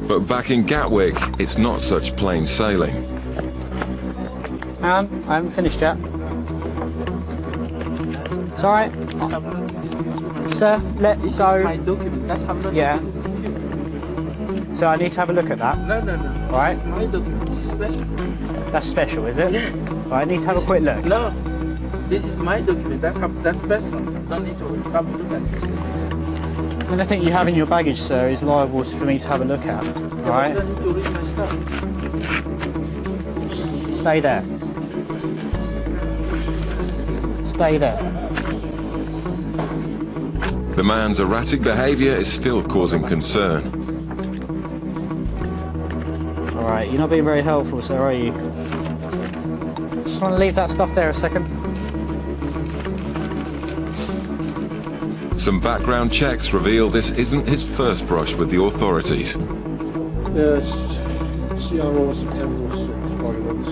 But back in Gatwick, it's not such plain sailing. I haven't finished yet. It's alright. Sir, let This go. is my document. Let's have a look. Yeah. So I need to have a look at that. No. Right. This is my document. This is special. That's special, is it? Yeah. Right, I need to have a quick look. No. This is my document. That's special. Don't need to have a look at this. Anything you have in your baggage, sir, is liable for me to have a look at. Yeah, Right? but I don't need to read my stuff. Stay there. Stay there. The man's erratic behaviour is still causing concern. Alright, you're not being very helpful, sir, are you? Just want to leave that stuff there a second. Some background checks reveal this isn't his first brush with the authorities. Yes, S01E021 violence.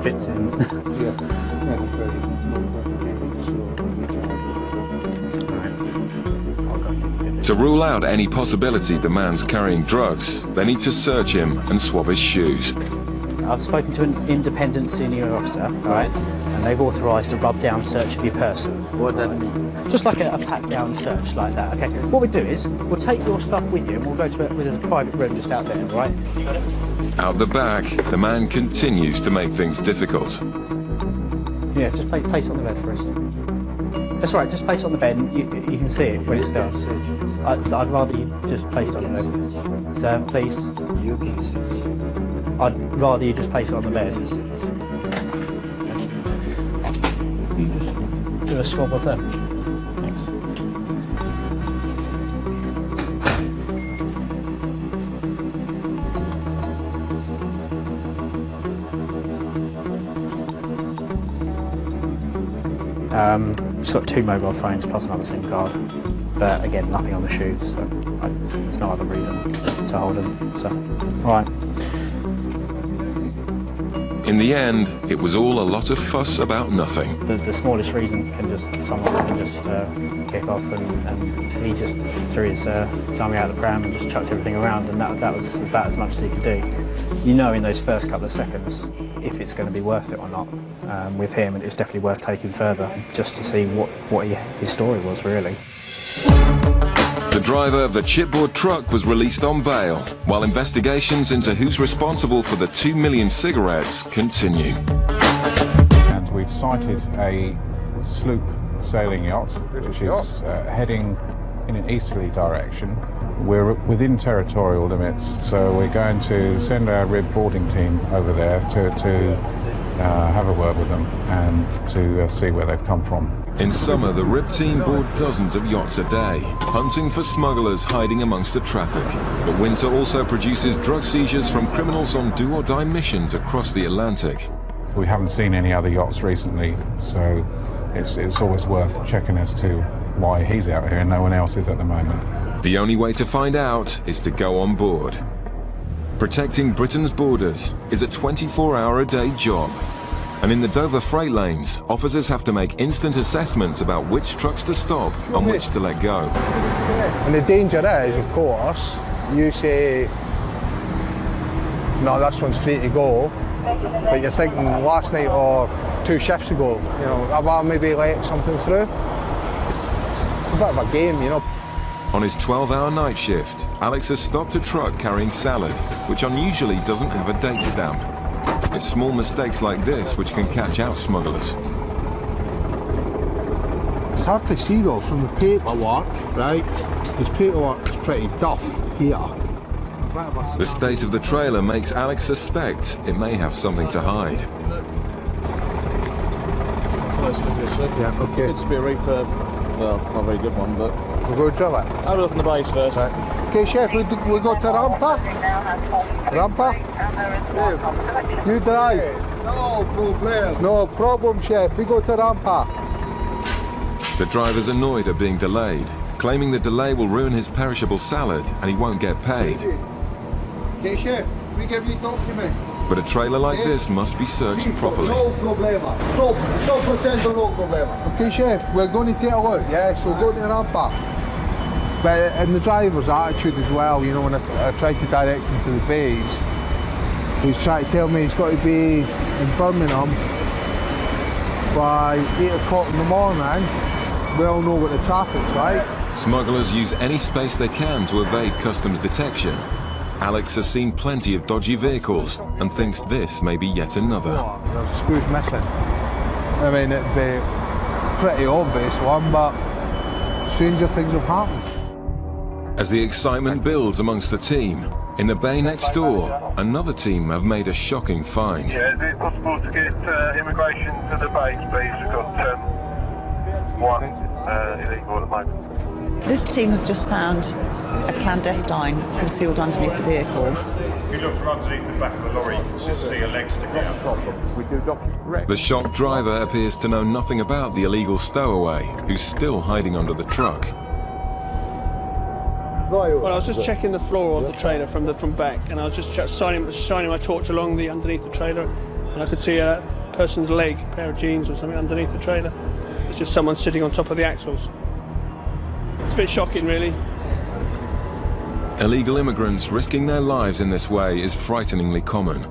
Fits in. To rule out any possibility the man's carrying drugs, they need to search him and swab his shoes. I've spoken to an independent senior officer, alright, and they've authorised a rub-down search of your person. What that mean? Just like a pat-down search like that, okay? What we do is, we'll take your stuff with you and we'll go to a private room just out there, right? You got it? Out the back, the man continues to make things difficult. Yeah, just place it on the bed for us. That's right, just place it on the bed and you can see it when it's done. I'd rather you just place it on the bed. Sir, please. You can search. I'd rather you just place it on the bed. Do a swab of them. Thanks. It's got 2 mobile phones plus another SIM card, but again, nothing on the shoes, so there's no other reason to hold them. So, all right. In the end, it was all a lot of fuss about nothing. The smallest reason someone can just kick off, and he just threw his dummy out of the pram and just chucked everything around, and that was about as much as he could do. You know, in those first couple of seconds, if it's going to be worth it or not with him, and it's definitely worth taking further just to see what his story was really. The driver of the chipboard truck was released on bail, while investigations into who's responsible for the 2 million cigarettes continue. And we've sighted a sloop sailing yacht, which is heading in an easterly direction. We're within territorial limits, so we're going to send our RIB boarding team over there to have a word with them and to see where they've come from. In summer, the RIB team board dozens of yachts a day, hunting for smugglers hiding amongst the traffic. But winter also produces drug seizures from criminals on do-or-die missions across the Atlantic. We haven't seen any other yachts recently, so it's always worth checking as to why he's out here and no one else is at the moment. The only way to find out is to go on board. Protecting Britain's borders is a 24-hour-a-day job. And in the Dover freight lanes, officers have to make instant assessments about which trucks to stop and which to let go. And the danger is, of course, you say, no, this one's free to go, but you're thinking last night or 2 shifts ago, you know, have I maybe let something through? It's a bit of a game, you know. On his 12-hour night shift, Alex has stopped a truck carrying salad, which unusually doesn't have a date stamp. It's small mistakes like this which can catch out smugglers. It's hard to see though from the paperwork, right? This paperwork is pretty duff here. The state of the trailer makes Alex suspect it may have something to hide. Yeah, okay. Could just be a refurb. Well, not a very good one, but We'll go drill it. have a look in the base first. Right. Okay, chef, we go to Rampa? Rampa? You drive? No problem. No problem, chef. We go to Rampa. The driver's annoyed at being delayed, claiming the delay will ruin his perishable salad and he won't get paid. Okay, chef, we give you document. But a trailer like this must be searched properly. No problema. Stop pretending no problema. Okay, chef, we're going to take a look, yeah? So go to the rampa. But in the driver's attitude as well, you know, when I tried to direct him to the bays, he's trying to tell me he's got to be in Birmingham by 8 o'clock in the morning. We all know what the traffic's like. Smugglers use any space they can to evade customs detection. Alex has seen plenty of dodgy vehicles and thinks this may be yet another. Oh, there's screws missing. I mean, it'd be a pretty obvious one, but stranger things have happened. As the excitement builds amongst the team, in the bay next door, another team have made a shocking find. Yeah, is it possible to get immigration to the base, please? We've got one illegal at the moment. This team have just found a clandestine concealed underneath the vehicle. If you look from underneath the back of the lorry, you can just see a leg sticking out. The shocked driver appears to know nothing about the illegal stowaway, who's still hiding under the truck. Well, I was just checking the floor of the trailer from back, and I was just shining my torch along underneath the trailer, and I could see a person's leg, a pair of jeans or something underneath the trailer. It's just someone sitting on top of the axles. It's a bit shocking, really. Illegal immigrants risking their lives in this way is frighteningly common.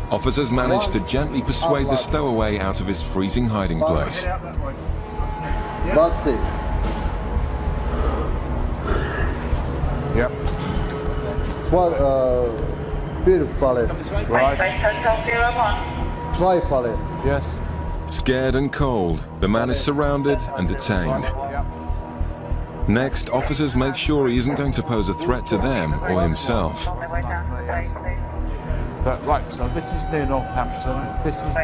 Officers manage to gently persuade the stowaway out of his freezing hiding place. That's it. Yep. Vier pallet. Right. Zwei pallet. Yes. Scared and cold, the man is surrounded and detained. Next, officers make sure he isn't going to pose a threat to them or himself. Right, so this is near Northampton. This is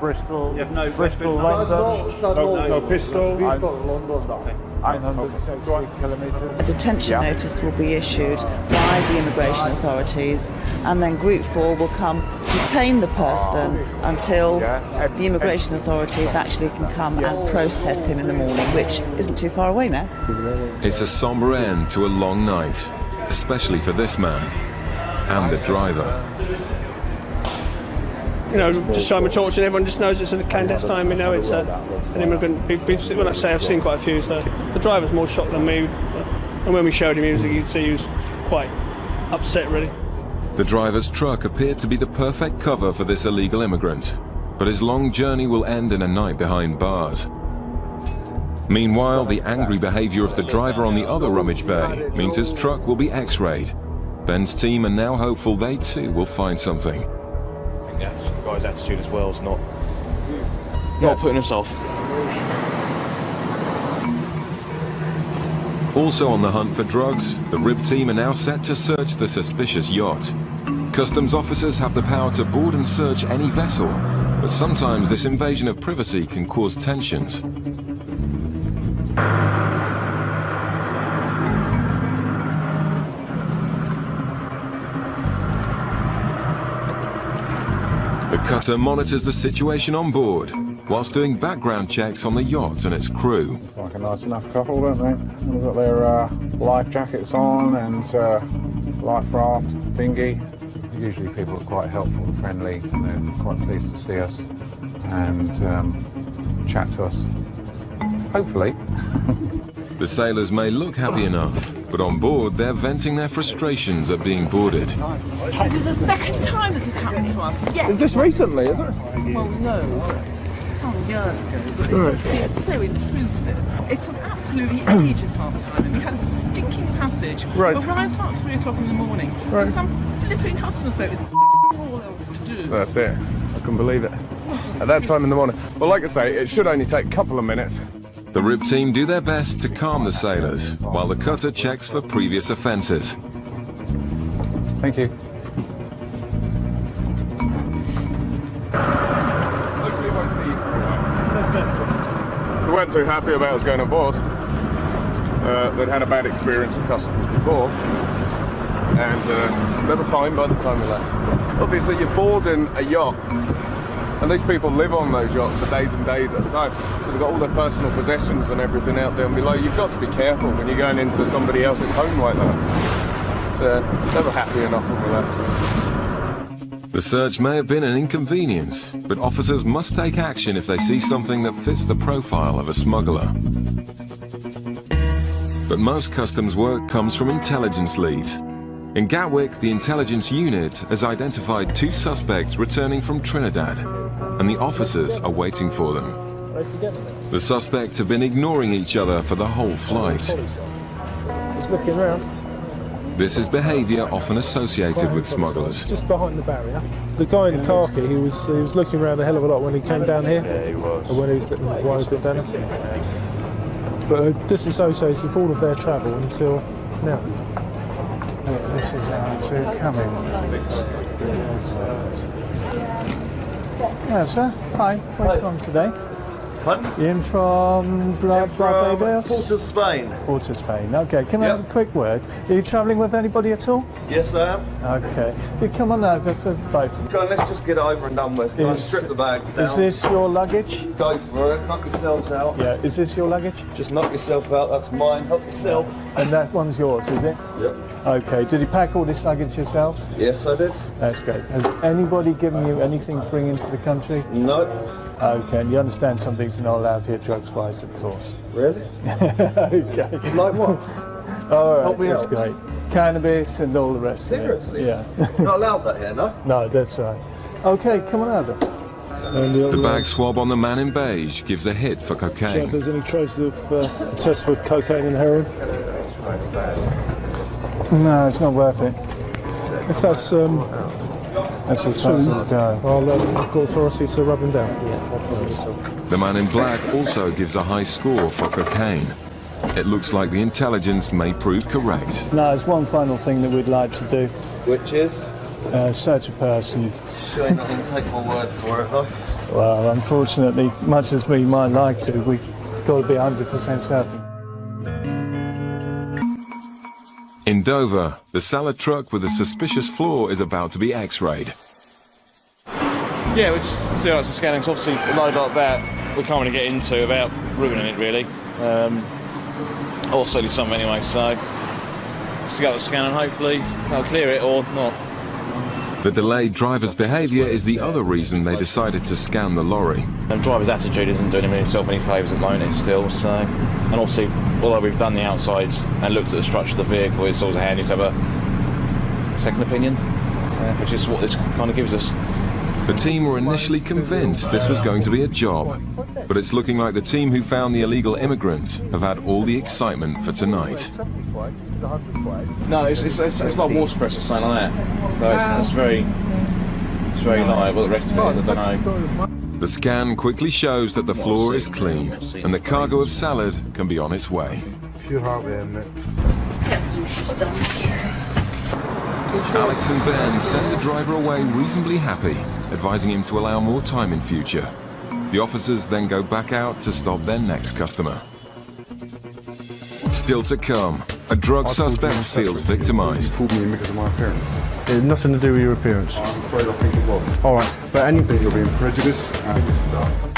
Bristol. You have no Bristol, London. No pistol. London. 960 kilometres. A detention notice will be issued by the immigration authorities, and then Group 4 will come detain the person until the immigration authorities actually can come and process him in the morning, which isn't too far away now. It's a sombre end to a long night, especially for this man and the driver. You know, just shine my torch and everyone just knows it's a clandestine, you know, it's an immigrant. When I say I've seen quite a few, so the driver's more shocked than me. And when we showed him, you'd see he was quite upset, really. The driver's truck appeared to be the perfect cover for this illegal immigrant, but his long journey will end in a night behind bars. Meanwhile, the angry behaviour of the driver on the other rummage bay means his truck will be x-rayed. Ben's team are now hopeful they too will find something. I think the guy's attitude as well is not putting us off. Also on the hunt for drugs, the RIB team are now set to search the suspicious yacht. Customs officers have the power to board and search any vessel, but sometimes this invasion of privacy can cause tensions. The cutter monitors the situation on board, whilst doing background checks on the yacht and its crew. Like a nice enough couple, don't they? They've got their life jackets on and life raft, dinghy. Usually people are quite helpful and friendly, and they're quite pleased to see us and chat to us. Hopefully. The sailors may look happy enough, but on board they're venting their frustrations at being boarded. This is the second time this has happened to us. Yes. Is this recently, is it? Well, no. Some years ago, but it just feels so intrusive. It took absolutely ages last time, and we had a stinking passage. Right. We arrived about 3 o'clock in the morning. Right. And some flipping customers boat with all else to do. That's it. I couldn't believe it. At that time in the morning. Well, like I say, it should only take a couple of minutes. The RIB team do their best to calm the sailors, while the cutter checks for previous offences. Thank you. We weren't too happy about us going on board. They'd had a bad experience with customs before, and they were fine by the time we left. Obviously, you're boarding a yacht, and these people live on those yachts for days and days at a time, so they've got all their personal possessions and everything out there and below. You've got to be careful when you're going into somebody else's home like that. never happy enough when we left. The search may have been an inconvenience, but officers must take action if they see something that fits the profile of a smuggler. But most customs work comes from intelligence leads. In Gatwick, the intelligence unit has identified 2 suspects returning from Trinidad, and the officers are waiting for them. The suspects have been ignoring each other for the whole flight. He's looking around. This is behaviour often associated with smugglers. Just behind the barrier. The guy in khaki, he was looking around a hell of a lot when he came down here. Yeah, he was. Or when he was a bit down here. But disassociated with all of their travel until now. This is our 2 coming. Hello, sir. Hi. Where are you from today? Pardon? You in from Barbados? Port of Spain. Port of Spain. Okay. Can I have a quick word? Are you travelling with anybody at all? Yes, I am. Okay. You come on over for both. Go on, let's just get it over and done with. Go on, strip the bags down. Is this your luggage? Go for it. Knock yourselves out. Yeah. Is this your luggage? Just knock yourself out. That's mine. Help yourself. And that one's yours, is it? Yep. Okay. Did you pack all this luggage yourselves? Yes, I did. That's great. Has anybody given you anything to bring into the country? No. Okay, and you understand some things are not allowed here drugs-wise, of course. Really? Okay. Like what? All right, Help me that's out. great. Cannabis and all the rest Seriously? of it. Yeah. Not allowed that here, no? No, that's right. Okay, come on over. The bag swab on the man in beige gives a hit for cocaine. Check if there's any traces of a test for cocaine and heroin. No, it's not worth it. If that's a 2, I'll call authorities to rub him down. The man in black also gives a high score for cocaine. It looks like the intelligence may prove correct. No, there's one final thing that we'd like to do. Which is? Search a person. Sure you're not going to take my word for it, though? Well, unfortunately, much as we might like to, we've got to be 100% certain. In Dover, the salad truck with a suspicious floor is about to be x-rayed. Yeah, we just do lots of scanning. So obviously, a load like that, we can't really get into without ruining it, really. Or certainly something anyway, so just get the scan and hopefully they'll clear it or not. The delayed driver's behaviour is the other reason they decided to scan the lorry. The driver's attitude isn't doing himself any favours at the moment still, so... And obviously, although we've done the outsides and looked at the structure of the vehicle, it's always handy to have a second opinion, which is what this kind of gives us. The team were initially convinced this was going to be a job, but it's looking like the team who found the illegal immigrant have had all the excitement for tonight. No, it's like watercress or something like that. So it's very light. What the rest of it is, I don't know. The scan quickly shows that the floor is clean and the cargo of salad can be on its way. Pure heart there, mate. Alex and Ben send the driver away reasonably happy, advising him to allow more time in future. The officers then go back out to stop their next customer. Still to come, a drug suspect feels victimised. Pulled me in because of my appearance. It had nothing to do with your appearance. I'm afraid I think it was. All right, but anything. You're being prejudiced and this sucks.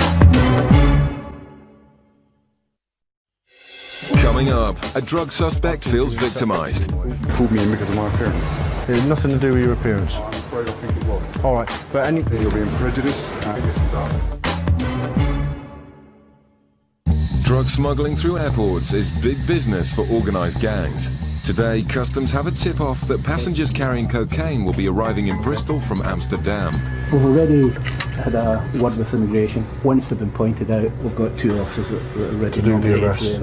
Coming up, a drug suspect feels victimised. Pulled me in because of my appearance. It had nothing to do with your appearance. I'm afraid I think it was. All right, but anything. You're being prejudiced and this sucks. Drug smuggling through airports is big business for organised gangs. Today, customs have a tip-off that passengers carrying cocaine will be arriving in Bristol from Amsterdam. We've already had a word with immigration. Once they've been pointed out, we've got 2 officers that are ready to do the arrest.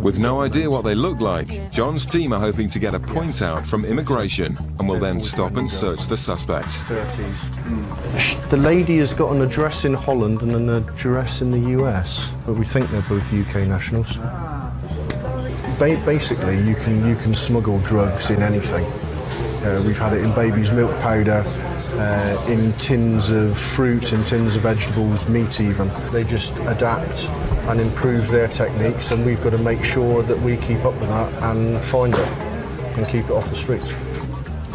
With no idea what they look like, John's team are hoping to get a point out from immigration and will then stop and search the suspects. 30s. The lady has got an address in Holland and an address in the US, but we think they're both UK nationals. Basically, you can smuggle drugs in anything. We've had it in baby's milk powder, in tins of fruit, in tins of vegetables, meat even. They just adapt and improve their techniques, and we've got to make sure that we keep up with that and find it and keep it off the streets.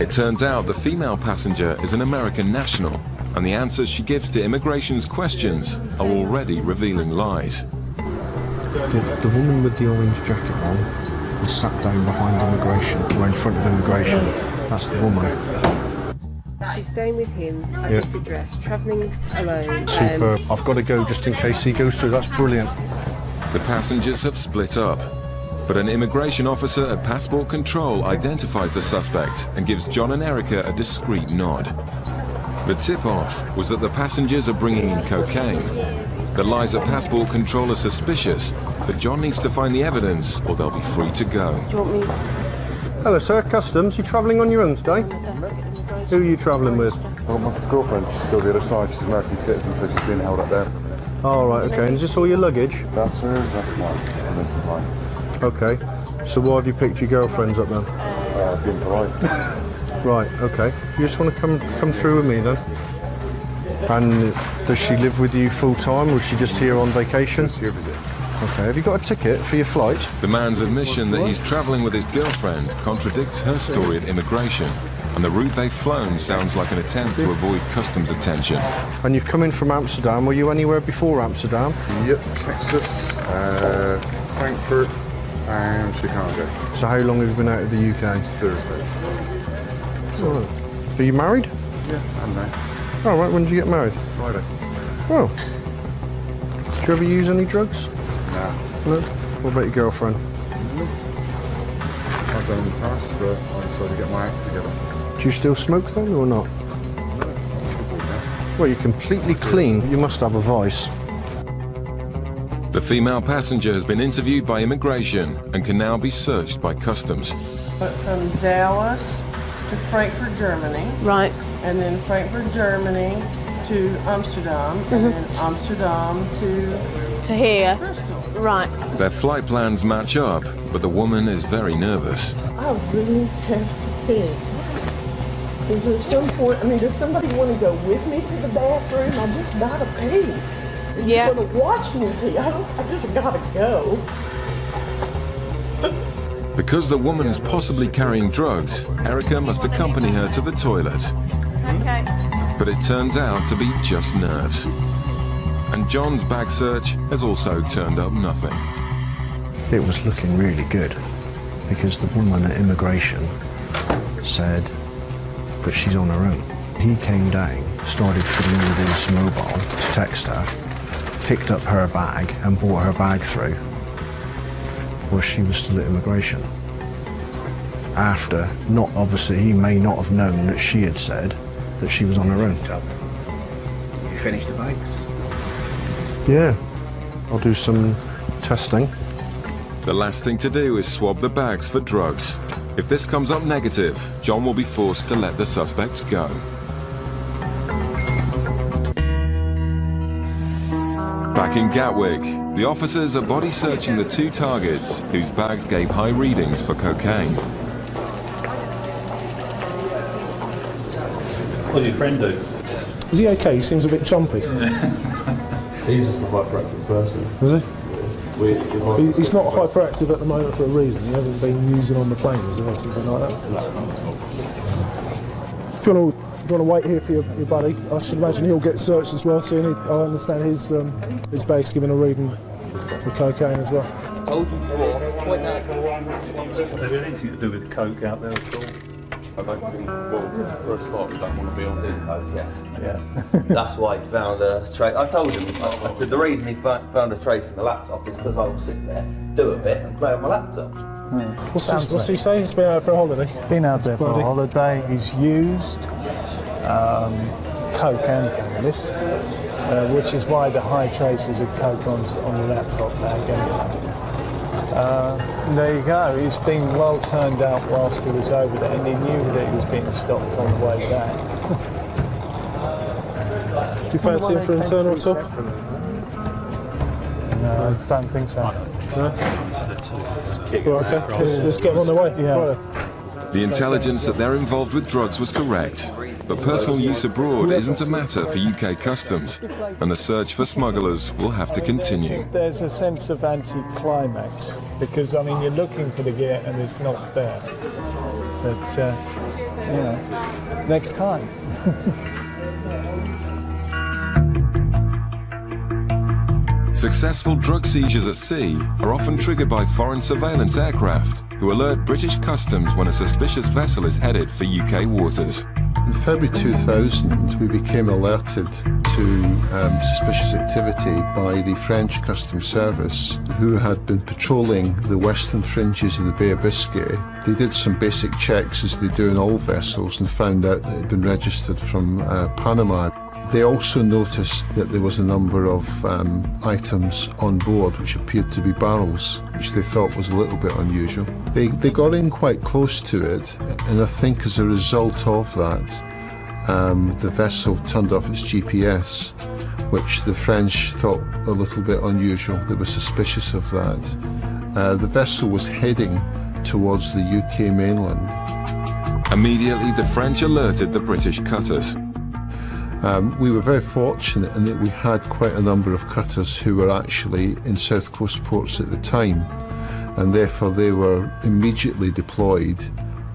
It turns out the female passenger is an American national, and the answers she gives to immigration's questions are already revealing lies. The woman with the orange jacket on and sat down behind immigration, or in front of immigration. That's the woman. She's staying with him at Yeah. this address, travelling alone. Super. I've got to go just in case he goes through. That's brilliant. The passengers have split up, but an immigration officer at passport control identifies the suspect and gives John and Erica a discreet nod. The tip-off was that the passengers are bringing in cocaine. The lies at passport control are suspicious, but John needs to find the evidence or they'll be free to go. Do you want me? Hello, sir. Customs. You travelling on your own today? Who are you travelling with? Well, my girlfriend, she's still the other side. She's an American citizen, so she's being held up there. Oh, right, okay. And is this all your luggage? That's hers, that's mine, and this is mine. Okay. So why have you picked your girlfriends up then? Being polite. Right, okay. You just want to come through with me then? And does she live with you full time, or is she just here on vacation? Just here visit. Okay, have you got a ticket for your flight? The man's admission that he's travelling with his girlfriend contradicts her story at immigration, and the route they've flown sounds like an attempt to avoid customs attention. And you've come in from Amsterdam. Were you anywhere before Amsterdam? Yep, Texas, Frankfurt, and Chicago. So how long have you been out of the UK? It's Thursday. Are you married? Yeah, I'm married. Oh, right, when did you get married? Friday. Oh. Do you ever use any drugs? Nah. No? What about your girlfriend? I've done in the past, but I decided to get my act together. Do you still smoke then, or not? Well, you're completely clean. You must have a vice. The female passenger has been interviewed by immigration and can now be searched by customs. But from Dallas to Frankfurt, Germany. Right. And then Frankfurt, Germany to Amsterdam. And then Amsterdam to here. Bristol. Right. Their flight plans match up, but the woman is very nervous. I really have to pee. Is there some point, does somebody want to go with me to the bathroom? I just gotta pee. If Yeah. you're gonna watch me pee, I just gotta go. Because the woman is possibly carrying drugs, Erica must accompany her to the toilet. Okay. But it turns out to be just nerves. And John's bag search has also turned up nothing. It was looking really good because the woman at immigration said that she's on her own. He came down, started fiddling with his mobile to text her, picked up her bag and brought her bag through, while she was still at immigration. After, not obviously, he may not have known that she had said that she was on her own. You finished the bags? Yeah, I'll do some testing. The last thing to do is swab the bags for drugs. If this comes up negative, John will be forced to let the suspects go. Back in Gatwick, the officers are body searching the two targets whose bags gave high readings for cocaine. What did your friend do? Is he okay? He seems a bit jumpy. He's just a hyperactive person. Is he? He's not hyperactive at the moment for a reason. He hasn't been using on the plane, is there, or something like that? If you want to wait here for your buddy, I should imagine he'll get searched as well soon. I understand his bag's given a reading for cocaine as well. Told you before, point out. Have there anything to do with coke out there at all? I don't think, well, for a start, we don't want to be on this. Oh, yes. Yeah. That's why he found a trace. I told him, I said the reason he found a trace in the laptop is because I will sit there, do a bit, and play on my laptop. What's he saying? He's been out for a holiday. Been out there for Buddy. a holiday. He's used coke and cannabis, which is why the high traces of coke on the laptop bag. There you go. He's been well turned out whilst he was over there, and he knew that he was being stopped on the way back. Do you fancy him for internal talk? No, I don't think so. No? Well, okay. Let's get him on the way. Yeah. Right. The intelligence that they're involved with drugs was correct, but personal use abroad isn't a matter for UK customs, and the search for smugglers will have to continue. There's a sense of anti-climax because you're looking for the gear and it's not there. But next time. Successful drug seizures at sea are often triggered by foreign surveillance aircraft, who alert British Customs when a suspicious vessel is headed for UK waters. In February 2000, we became alerted to suspicious activity by the French Customs Service, who had been patrolling the western fringes of the Bay of Biscay. They did some basic checks, as they do in all vessels, and found out that it had been registered from Panama. They also noticed that there was a number of items on board which appeared to be barrels, which they thought was a little bit unusual. They got in quite close to it, and I think as a result of that, the vessel turned off its GPS, which the French thought a little bit unusual. They were suspicious of that. The vessel was heading towards the UK mainland. Immediately, the French alerted the British cutters. We were very fortunate in that we had quite a number of cutters who were actually in South Coast ports at the time, and therefore they were immediately deployed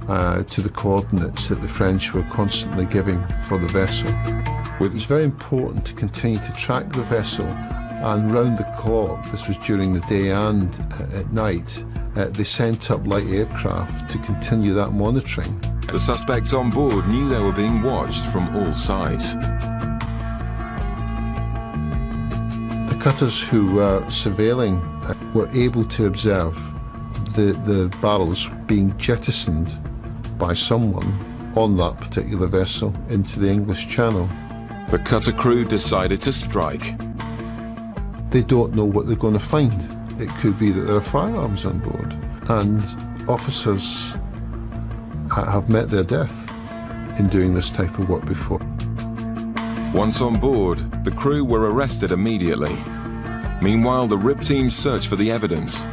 to the coordinates that the French were constantly giving for the vessel. It was very important to continue to track the vessel, and round the clock, this was during the day and at night, they sent up light aircraft to continue that monitoring. The suspects on board knew they were being watched from all sides. The cutters who were surveilling were able to observe the barrels being jettisoned by someone on that particular vessel into the English Channel. The cutter crew decided to strike. They don't know what they're going to find. It could be that there are firearms on board, and officers have met their death in doing this type of work before. Once on board, the crew were arrested immediately. Meanwhile, the RIB team searched for the evidence.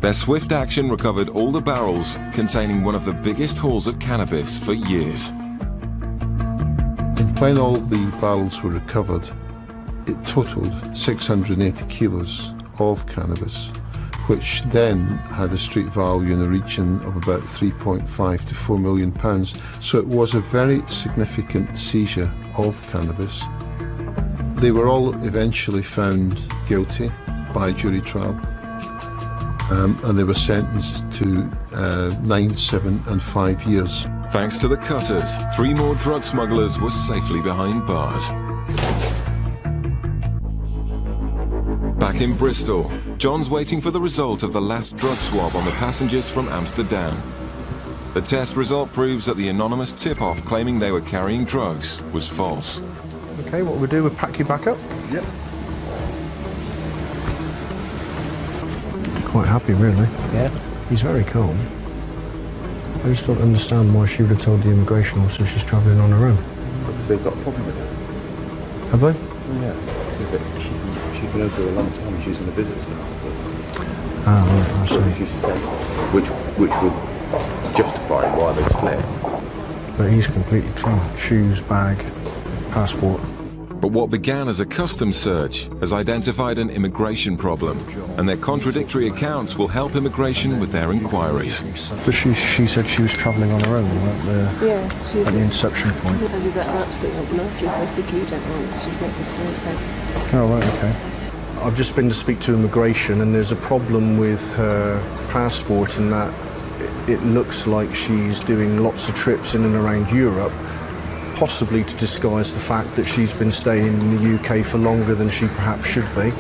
Their swift action recovered all the barrels containing one of the biggest hauls of cannabis for years. When all the barrels were recovered, it totaled 680 kilos of cannabis, which then had a street value in the region of about 3.5 to 4 million pounds. So it was a very significant seizure of cannabis. They were all eventually found guilty by jury trial, and they were sentenced to 9, 7 and 5 years. Thanks to the cutters, 3 more drug smugglers were safely behind bars. Back in Bristol, John's waiting for the result of the last drug swab on the passengers from Amsterdam. The test result proves that the anonymous tip-off claiming they were carrying drugs was false. Okay, what we'll do, we'll pack you back up. Yep. Quite happy, really. Yeah. He's very calm. I just don't understand why she would have told the immigration officer she's travelling on her own. Because they've got a problem with it. Have they? Yeah. She's been over a long time. She's in a business passport. Ah, right, I see. She said, which would justify why they split. But he's completely clean. Shoes, bag, passport. But what began as a customs search has identified an immigration problem, and their contradictory accounts will help immigration with their inquiries. But she said she was travelling on her own at the inception point. I did that absolutely nicely for us if you don't want. She's not disclosed that. Oh, right, okay. I've just been to speak to immigration, and there's a problem with her passport in that it looks like she's doing lots of trips in and around Europe, possibly to disguise the fact that she's been staying in the UK for longer than she perhaps should be.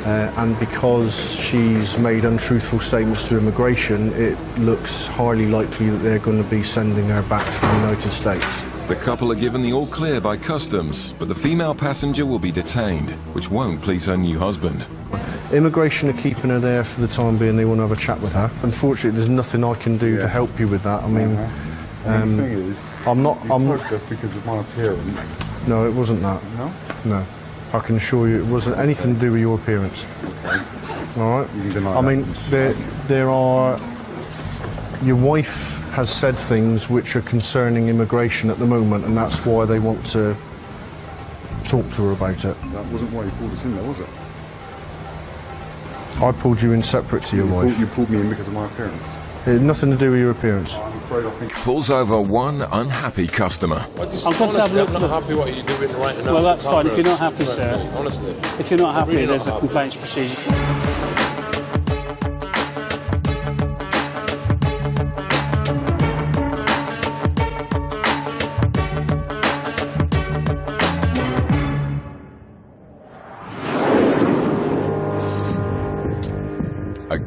And because she's made untruthful statements to immigration, it looks highly likely that they're going to be sending her back to the United States. The couple are given the all clear by customs, but the female passenger will be detained, which won't please her new husband. Immigration are keeping her there for the time being. They want to have a chat with her. Unfortunately, there's nothing I can do to help you with that. I mean, the thing is, I'm not. Just because of my appearance. No, it wasn't that. No. No, I can assure you, it wasn't anything to do with your appearance. Okay. All right. You can deny I mean, that. there are. Your wife has said things which are concerning immigration at the moment, and that's why they want to talk to her about it. That wasn't why you pulled us in there, was it? I pulled you in separate to your wife. You pulled me in because of my appearance. It had nothing to do with your appearance. I'm afraid I think... Pulls over one unhappy customer. I'm going to have a look. I'm not happy what you're doing right now. Well, that's fine. If you're not happy, sir. Honestly. If you're not happy, Really there's not a complaints procedure.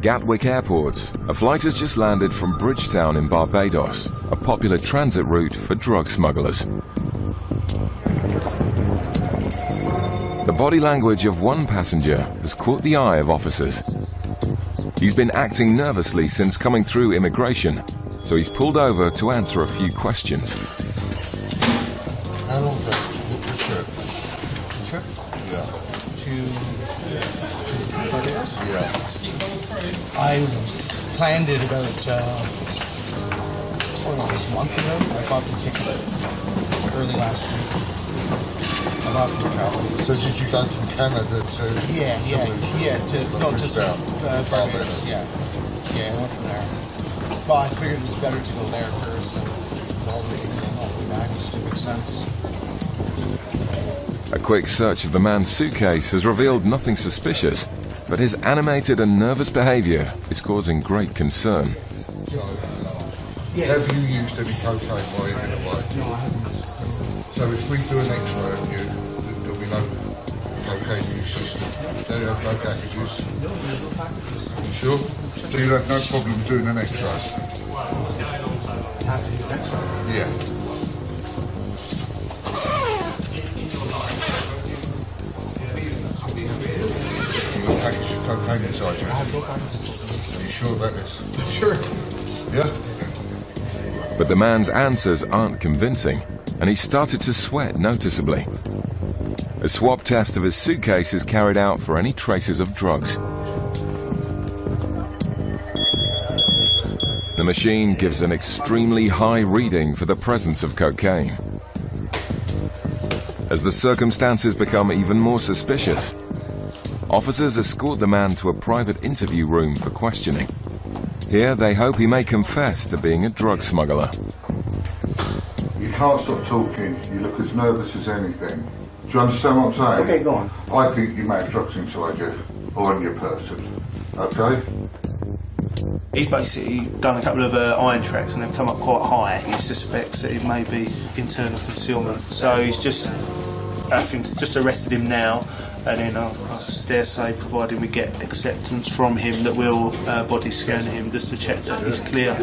At Gatwick Airport, a flight has just landed from Bridgetown in Barbados, a popular transit route for drug smugglers. The body language of one passenger has caught the eye of officers. He's been acting nervously since coming through immigration, so he's pulled over to answer a few questions. How long does it book the trip? Trip? Yeah. Yeah. I planned it about a month ago. I bought the ticket early last week. I bought the travel. So did you go from Canada to? Yeah, to Barbados. Yeah, I went from there. Well, I figured it's better to go there first and all the way back, just to make sense. A quick search of the man's suitcase has revealed nothing suspicious, but his animated and nervous behaviour is causing great concern. Have you used any cocaine while you've been away? No, I haven't. So if we do an X-ray on you, there'll be no cocaine in your system. Then you have no packages. You sure? So you have no problem doing an X-ray? Have to do an X-ray? Yeah. You got a package of cocaine inside you? I have no packages. Are you sure about this? Sure. Yeah? But the man's answers aren't convincing, and he started to sweat noticeably. A swab test of his suitcase is carried out for any traces of drugs. The machine gives an extremely high reading for the presence of cocaine. As the circumstances become even more suspicious, officers escort the man to a private interview room for questioning. Here they hope he may confess to being a drug smuggler. You can't stop talking. You look as nervous as anything. Do you understand what I'm saying? Okay, go on. I think you may have drugs inside you, or on your person. Okay? He's basically done a couple of iron tracks and they've come up quite high. He suspects that it may be internal concealment. So he's just arrested him now, and then I dare say, providing we get acceptance from him, that we'll body scan him just to check that he's clear.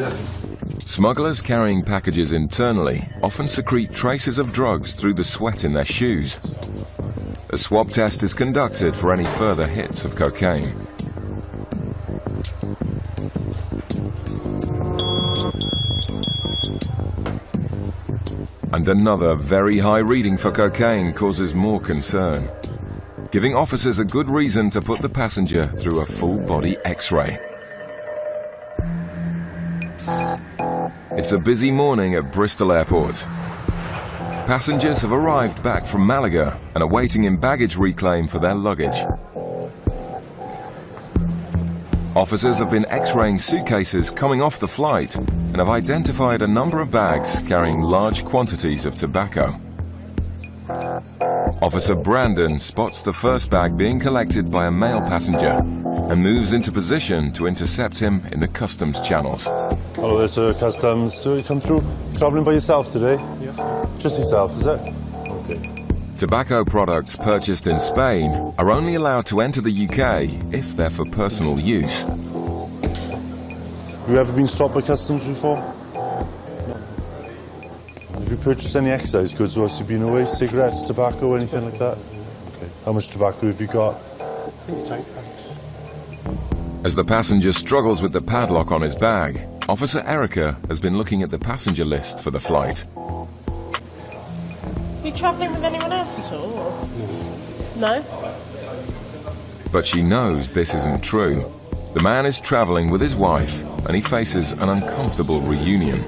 Smugglers carrying packages internally often secrete traces of drugs through the sweat in their shoes. A swab test is conducted for any further hits of cocaine. And another very high reading for cocaine causes more concern, giving officers a good reason to put the passenger through a full-body X-ray. It's a busy morning at Bristol Airport. Passengers have arrived back from Malaga and are waiting in baggage reclaim for their luggage. Officers have been X-raying suitcases coming off the flight and have identified a number of bags carrying large quantities of tobacco. Officer Brandon spots the first bag being collected by a male passenger and moves into position to intercept him in the customs channels. Hello there, sir. Customs. So you come through travelling by yourself today? Yeah. Just yourself, is it? Okay. Tobacco products purchased in Spain are only allowed to enter the UK if they're for personal use. Have you ever been stopped by customs before? No. Have you purchased any excise goods whilst you've been away? Cigarettes, tobacco, anything like that? Okay. How much tobacco have you got? As the passenger struggles with the padlock on his bag, Officer Erica has been looking at the passenger list for the flight. Are you travelling with anyone else at all? Or? No? But she knows this isn't true. The man is travelling with his wife and he faces an uncomfortable reunion.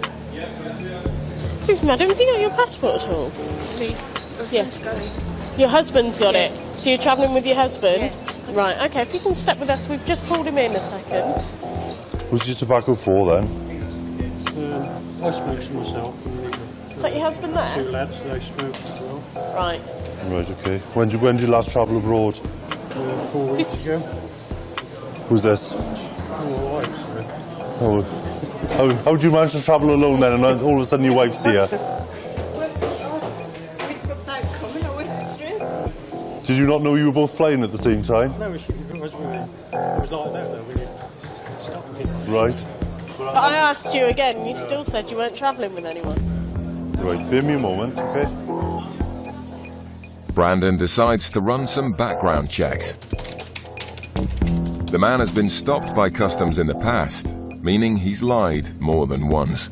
Excuse me, madam, have you got your passport at all? Me. Yeah. Your husband's got it? So you're travelling with your husband? Yeah. Right, okay, if you can step with us, we've just pulled him in a second. What's your tobacco for then? I smoke to myself. Is that your husband there? Two lads, they smoke as well. Right. Right, okay. When did you last travel abroad? 4 weeks ago. Who's this? My wife, so. Oh. How do you manage to travel alone then and all of a sudden your wife's here? Did you not know you were both flying at the same time? No, it was like that though. Right. But I asked you again, and you still said you weren't travelling with anyone. Right, bear me a moment, okay? Brandon decides to run some background checks. The man has been stopped by customs in the past, meaning he's lied more than once.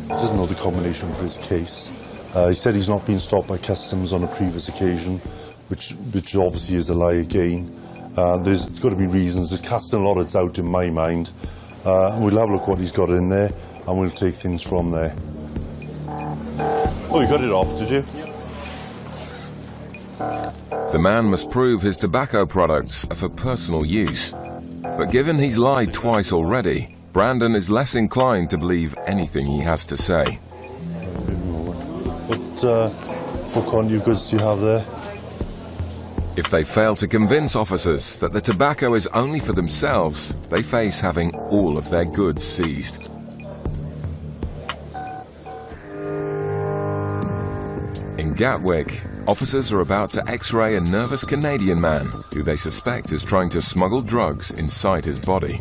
He doesn't know the combination for his case. He said he's not been stopped by customs on a previous occasion, which obviously is a lie again. There's got to be reasons. There's casting a lot of doubt in my mind. We'll have a look what he's got in there, and we'll take things from there. Oh, you got it off, did you? The man must prove his tobacco products are for personal use. But given he's lied twice already, Brandon is less inclined to believe anything he has to say. What kind of goods do you have there? If they fail to convince officers that the tobacco is only for themselves, they face having all of their goods seized. In Gatwick, officers are about to x-ray a nervous Canadian man who they suspect is trying to smuggle drugs inside his body.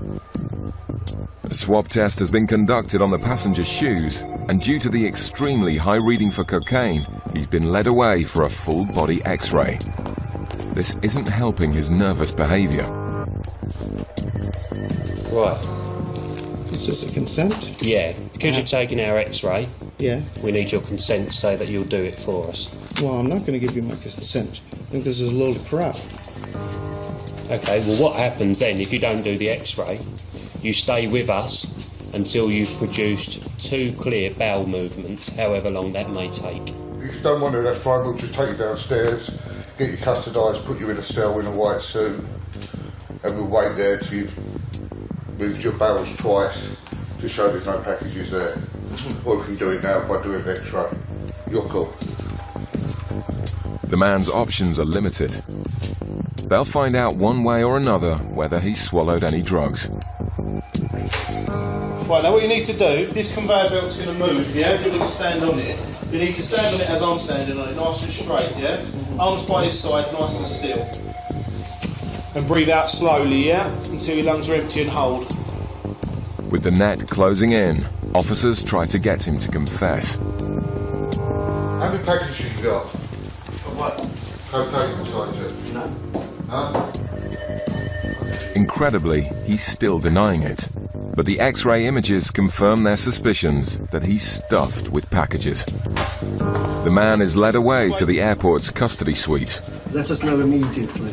A swab test has been conducted on the passenger's shoes, and due to the extremely high reading for cocaine, he's been led away for a full-body x-ray. This isn't helping his nervous behaviour. Right. Is this a consent? Yeah, because you're taking our x-ray, Yeah. we need your consent to say that you'll do it for us. Well, I'm not going to give you my consent. I think this is a load of crap. Okay, well what happens then if you don't do the x-ray? You stay with us until you've produced 2 clear bowel movements, however long that may take. If you don't want to, that's fine. We'll just take you downstairs, get you custodised, put you in a cell in a white suit, and we'll wait there till you've moved your bowels twice to show there's no packages there. Or we can do it now by doing an X-ray. You're cool. The man's options are limited. They'll find out one way or another whether he's swallowed any drugs. Right, now what you need to do, this conveyor belt's going to move, yeah? You're going to stand on it. You need to stand on it as I'm standing on it, nice and straight, yeah? Arms by this side, nice and still. And breathe out slowly, yeah? Until your lungs are empty and hold. With the net closing in, officers try to get him to confess. How many packages you got? What? Cocaine inside you? No. Huh? Incredibly, he's still denying it. But the X-ray images confirm their suspicions that he's stuffed with packages. The man is led away to the airport's custody suite. Let us know immediately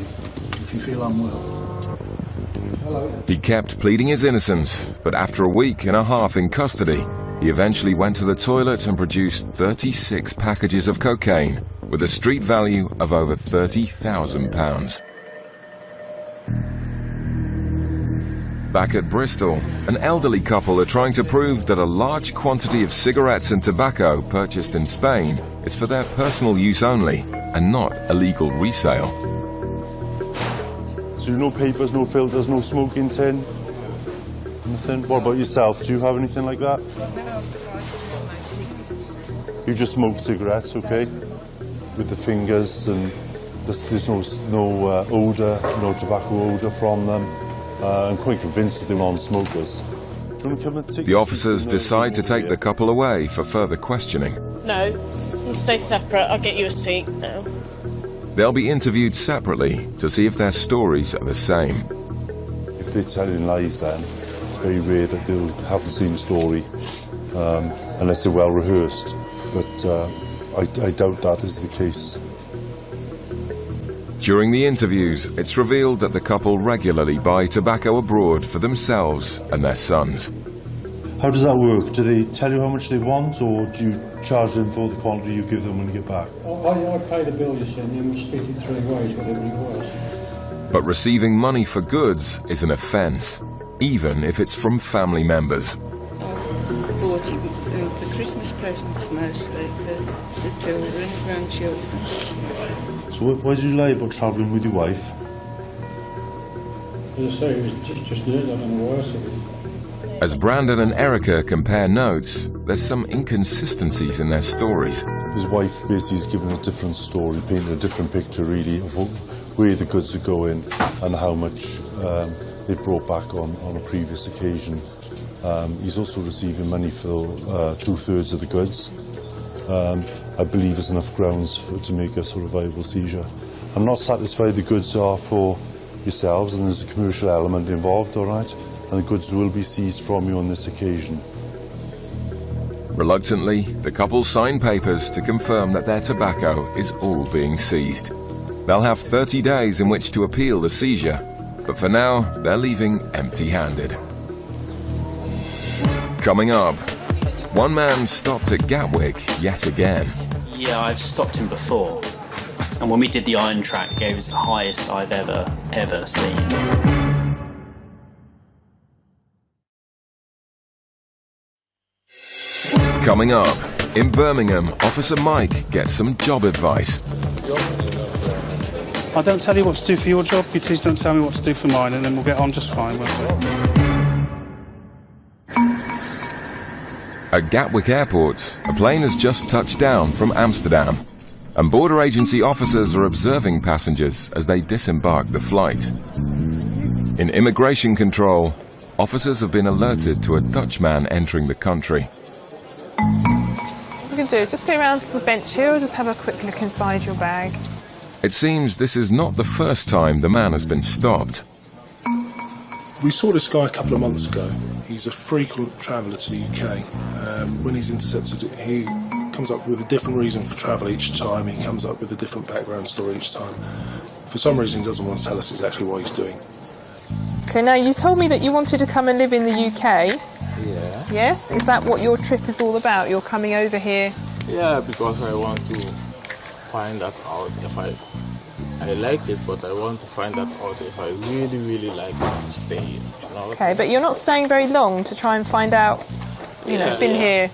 if you feel unwell. Hello. He kept pleading his innocence, but after a week and a half in custody, he eventually went to the toilet and produced 36 packages of cocaine with a street value of over £30,000. Back at Bristol, an elderly couple are trying to prove that a large quantity of cigarettes and tobacco purchased in Spain is for their personal use only and not illegal resale. So no papers, no filters, no smoking tin? Nothing? What about yourself? Do you have anything like that? You just smoke cigarettes, okay? With the fingers, and there's no odour, no tobacco odour from them. I'm quite convinced that they were non-smokers. Do you want to come and take The officers decide to take the couple away for further questioning. No, you stay separate. I'll get you a seat now. They'll be interviewed separately to see if their stories are the same. If they're telling lies, then it's very rare that they'll have the same story, unless they're well rehearsed. But I doubt that is the case. During the interviews, it's revealed that the couple regularly buy tobacco abroad for themselves and their sons. How does that work? Do they tell you how much they want, or do you charge them for the quantity you give them when you get back? I pay the bill you send you and split it 3 ways, whatever it was. But receiving money for goods is an offence, even if it's from family members. Bought him for Christmas presents mostly, for the children, grandchildren. So why did you lie about travelling with your wife? As I say, it was just news, I don't know why I said it. As Brandon and Erica compare notes, there's some inconsistencies in their stories. His wife basically is giving a different story, painting a different picture really of where the goods are going and how much they've brought back on a previous occasion. He's also receiving money for 2/3 of the goods. I believe there's enough grounds to make a sort of viable seizure. I'm not satisfied the goods are for yourselves, and there's a commercial element involved, all right? And the goods will be seized from you on this occasion. Reluctantly, the couple sign papers to confirm that their tobacco is all being seized. They'll have 30 days in which to appeal the seizure, but for now, they're leaving empty-handed. Coming up, one man stopped at Gatwick yet again. Yeah, I've stopped him before. And when we did the iron track, it gave us the highest I've ever seen. Coming up, in Birmingham, Officer Mike gets some job advice. I don't tell you what to do for your job, you please don't tell me what to do for mine, and then we'll get on just fine, won't we? At Gatwick Airport, a plane has just touched down from Amsterdam, and border agency officers are observing passengers as they disembark the flight. In immigration control, officers have been alerted to a Dutchman entering the country. What you can do is just go around to the bench here, or just have a quick look inside your bag. It seems this is not the first time the man has been stopped. We saw this guy a couple of months ago. He's a frequent traveller to the UK. When he's intercepted, he comes up with a different reason for travel each time. He comes up with a different background story each time. For some reason, he doesn't want to tell us exactly what he's doing. Okay, now you told me that you wanted to come and live in the UK. Yeah. Yes? Is that what your trip is all about? You're coming over here? Yeah, because I want to find that out. If I like it, but I want to find that out if I really like it to stay here. You know? Okay, but you're not staying very long to try and find out, you know, been here.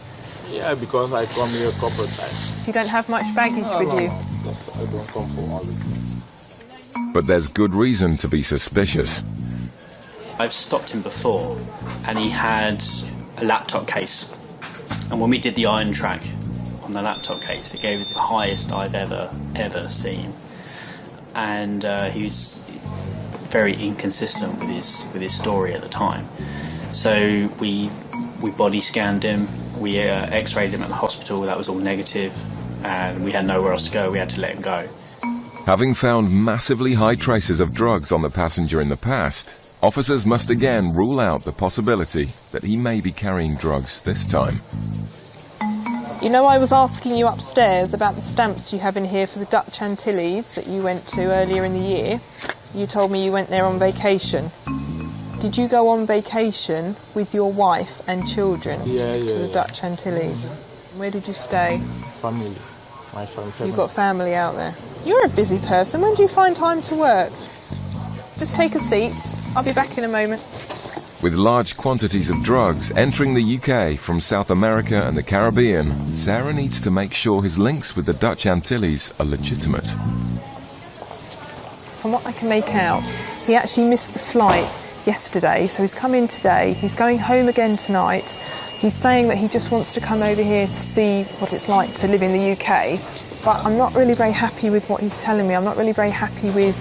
Yeah, because I come here a couple of times. You don't have much baggage with you? No, I don't come for all week. But there's good reason to be suspicious. I've stopped him before, and he had a laptop case. And when we did the iron track on the laptop case, it gave us the highest I've ever seen. And he was very inconsistent with his story at the time. So we body scanned him, we x-rayed him at the hospital, that was all negative, and we had nowhere else to go, we had to let him go. Having found massively high traces of drugs on the passenger in the past, officers must again rule out the possibility that he may be carrying drugs this time. You know, I was asking you upstairs about the stamps you have in here for the Dutch Antilles that you went to earlier in the year. You told me you went there on vacation. Did you go on vacation with your wife and children to the Dutch Antilles? Where did you stay? Family. My family. You've got family out there. You're a busy person. When do you find time to work? Just take a seat. I'll be back in a moment. With large quantities of drugs entering the UK from South America and the Caribbean, Sarah needs to make sure his links with the Dutch Antilles are legitimate. From what I can make out, he actually missed the flight yesterday, so he's come in today. He's going home again tonight. He's saying that he just wants to come over here to see what it's like to live in the UK, but I'm not really very happy with what he's telling me. I'm not really very happy with,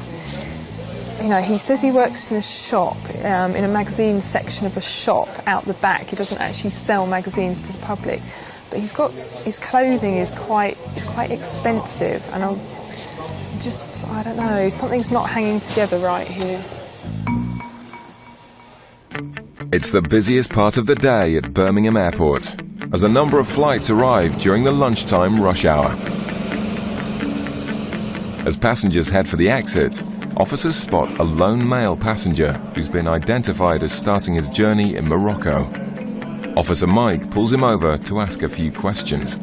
you know, he says he works in a shop, in a magazine section of a shop out the back. He doesn't actually sell magazines to the public, but he's got, his clothing is quite expensive, and I don't know, something's not hanging together right here. It's the busiest part of the day at Birmingham Airport, as a number of flights arrive during the lunchtime rush hour. As passengers head for the exit, officers spot a lone male passenger who's been identified as starting his journey in Morocco. Officer Mike pulls him over to ask a few questions.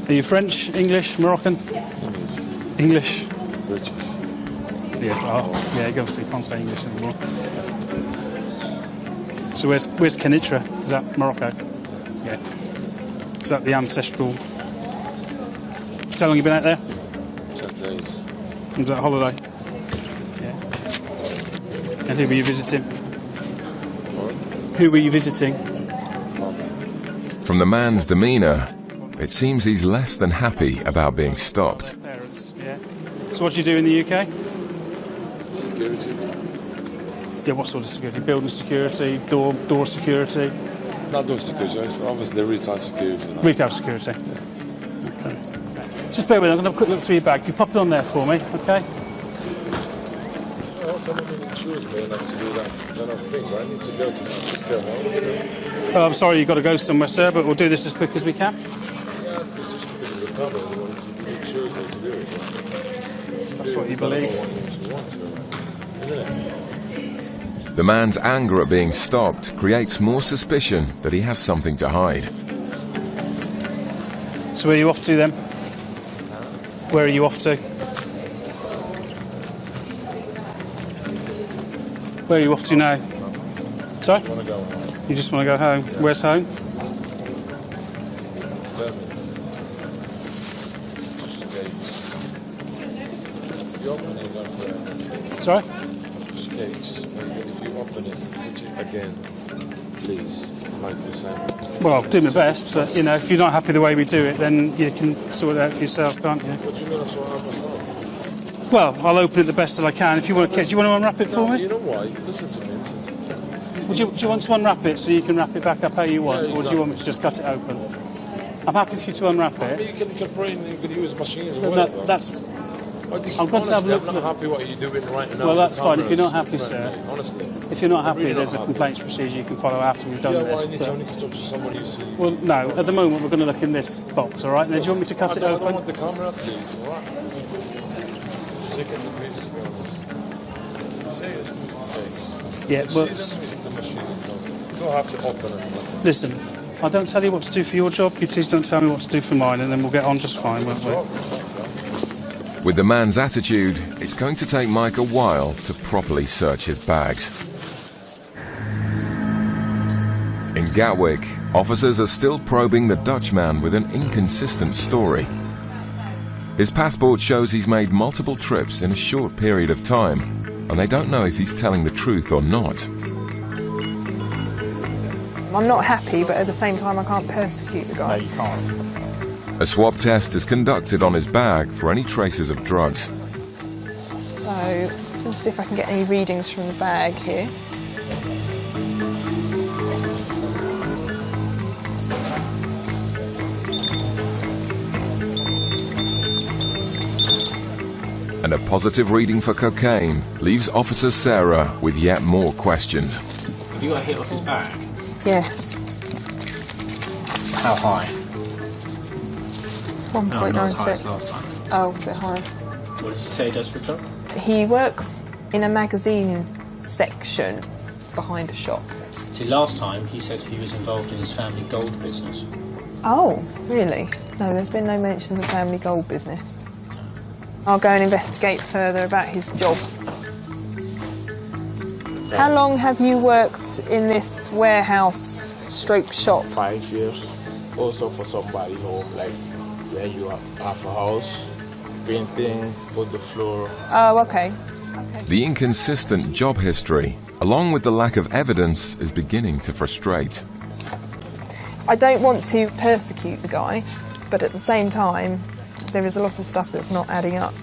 Are you French, English, Moroccan? English. British. Yeah, yeah, obviously you can't say English anymore. So where's Kenitra? Is that Morocco? Yeah. Is that the ancestral? How long have you been out there? 10 days. Was that a holiday? Yeah. And who were you visiting? What? Who were you visiting? From the man's demeanour, it seems he's less than happy about being stopped. Parents, yeah. So what do you do in the UK? Security. Yeah, what sort of security? Building security, door security? Not door security, it's obviously retail security. No? Retail security. Yeah. Okay. Just bear with me, I'm going to have a quick look through your bag. If you pop it on there for me, okay? Oh, I'm sorry, you've got to go somewhere, sir, but we'll do this as quick as we can. That's what you believe. The man's anger at being stopped creates more suspicion that he has something to hide. So where are you off to then? Where are you off to? Where are you off to now? Sorry? You just want to go home. Where's home? Sorry? If you open it, put it again, please, like the same. Well, I'll do my best, but, you know, if you're not happy the way we do it, then you can sort it out for yourself, can't you? What do you mean I sort out myself? Well, I'll open it the best that I can. If you want to, do you want to unwrap it for me? You know why? Listen to me. Well, do you want to unwrap it so you can wrap it back up how you want, or do you want me to just cut it open? I'm happy for you to unwrap it. You can use machines or No, whatever. that's... I'm going to have a look. I'm not happy what you're doing right now. Well, that's fine. If you're not happy, sir. Honestly. If you're not happy, really there's not a happy. complaints procedure you can follow after we've done this. I need to talk to somebody you see. Well, no. At the moment, we're going to look in this box, all right? And then do you want me to cut it I open? don't want the camera, please. All right? Sick of the piece, to be honest. Say it's face. Yeah, well... the machine. You don't have to open it. Listen, I don't tell you what to do for your job. You please don't tell me what to do for mine, and then we'll get on just fine, won't we? With the man's attitude, it's going to take Mike a while to properly search his bags. In Gatwick, officers are still probing the Dutchman with an inconsistent story. His passport shows he's made multiple trips in a short period of time, and they don't know if he's telling the truth or not. I'm not happy, but at the same time I can't persecute the guy. No, you can't. A swab test is conducted on his bag for any traces of drugs. So, just going to see if I can get any readings from the bag here. And a positive reading for cocaine leaves Officer Sarah with yet more questions. Have you got a hit off his bag? Yes. How high? 1.96. No, not as high as last time. Oh, a bit high. What does he say he does for a job? He works in a magazine section behind a shop. See, last time he said he was involved in his family gold business. Oh, really? No, there's been no mention of the family gold business. I'll go and investigate further about his job. How long have you worked in this warehouse stroke shop? 5 years. Also for somebody home, like when you have a house, painting, put the floor. Oh, okay. The inconsistent job history, along with the lack of evidence, is beginning to frustrate. I don't want to persecute the guy, but at the same time, there is a lot of stuff that's not adding up.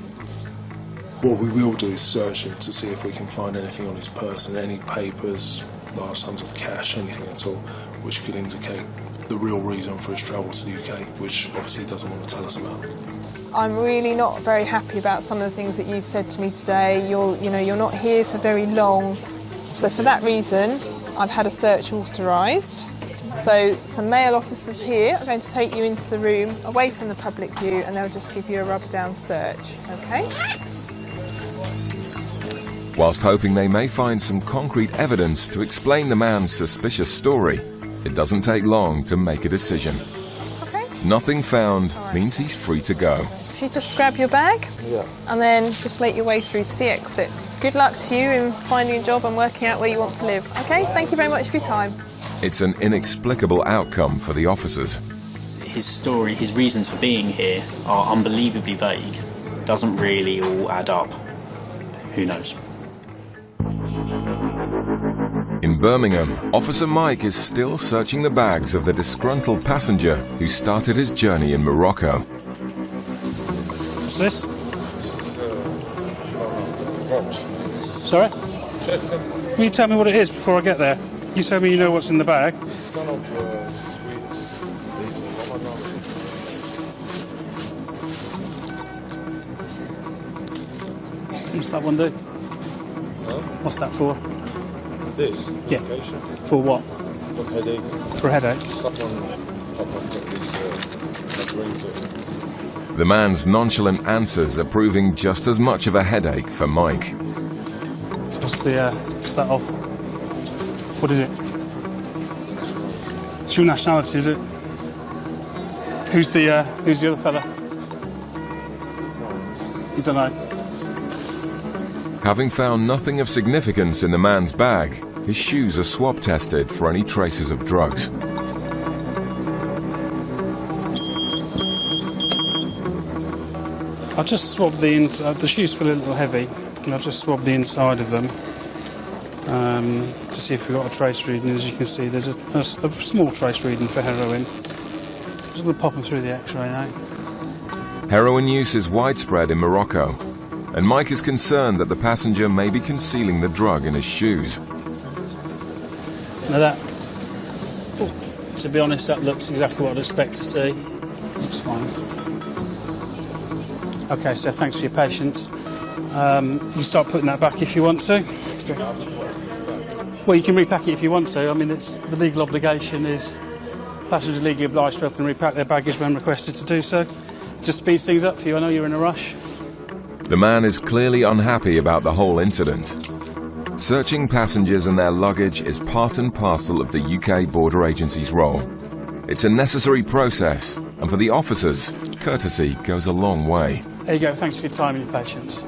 What we will do is search him to see if we can find anything on his person, any papers, large sums of cash, anything at all, which could indicate the real reason for his travel to the UK, which obviously he doesn't want to tell us about. I'm really not very happy about some of the things that you've said to me today. You're not here for very long. So for that reason, I've had a search authorised. So some male officers here are going to take you into the room away from the public view, and they'll just give you a rub-down search, okay? Whilst hoping they may find some concrete evidence to explain the man's suspicious story, it doesn't take long to make a decision. Okay. Nothing found means he's free to go. If you just grab your bag, Yeah. and then just make your way through to the exit. Good luck to you in finding a job and working out where you want to live. Okay, thank you very much for your time. It's an inexplicable outcome for the officers. His story, his reasons for being here are unbelievably vague. Doesn't really all add up. Who knows? In Birmingham, Officer Mike is still searching the bags of the disgruntled passenger who started his journey in Morocco. What's this? Sorry? Check them. Will you tell me what it is before I get there? You tell me you know what's in the bag. It's kind of sweets. What's that one do? Huh? What's that for? This? Yeah. Medication. For what? For headache. For a headache? Someone put this drink to it. The man's nonchalant answers are proving just as much of a headache for Mike. So what's that off? What is it? It's your nationality, is it? Who's the other fella? You don't know. Having found nothing of significance in the man's bag, his shoes are swab tested for any traces of drugs. I'll just swab the shoes feel a little heavy, and I'll just swab the inside of them to see if we've got a trace reading. As you can see, there's a small trace reading for heroin. Just going to pop them through the X-ray now. Heroin use is widespread in Morocco, and Mike is concerned that the passenger may be concealing the drug in his shoes. Now to be honest, that looks exactly what I'd expect to see. Looks fine. Okay, so thanks for your patience. You start putting that back if you want to. Well, you can repack it if you want to. I mean, it's the legal obligation is passengers are legally obliged to open and repack their baggage when requested to do so. Just speeds things up for you. I know you're in a rush. The man is clearly unhappy about the whole incident. Searching passengers and their luggage is part and parcel of the UK Border Agency's role. It's a necessary process, and for the officers, courtesy goes a long way. There you go. Thanks for your time and your patience.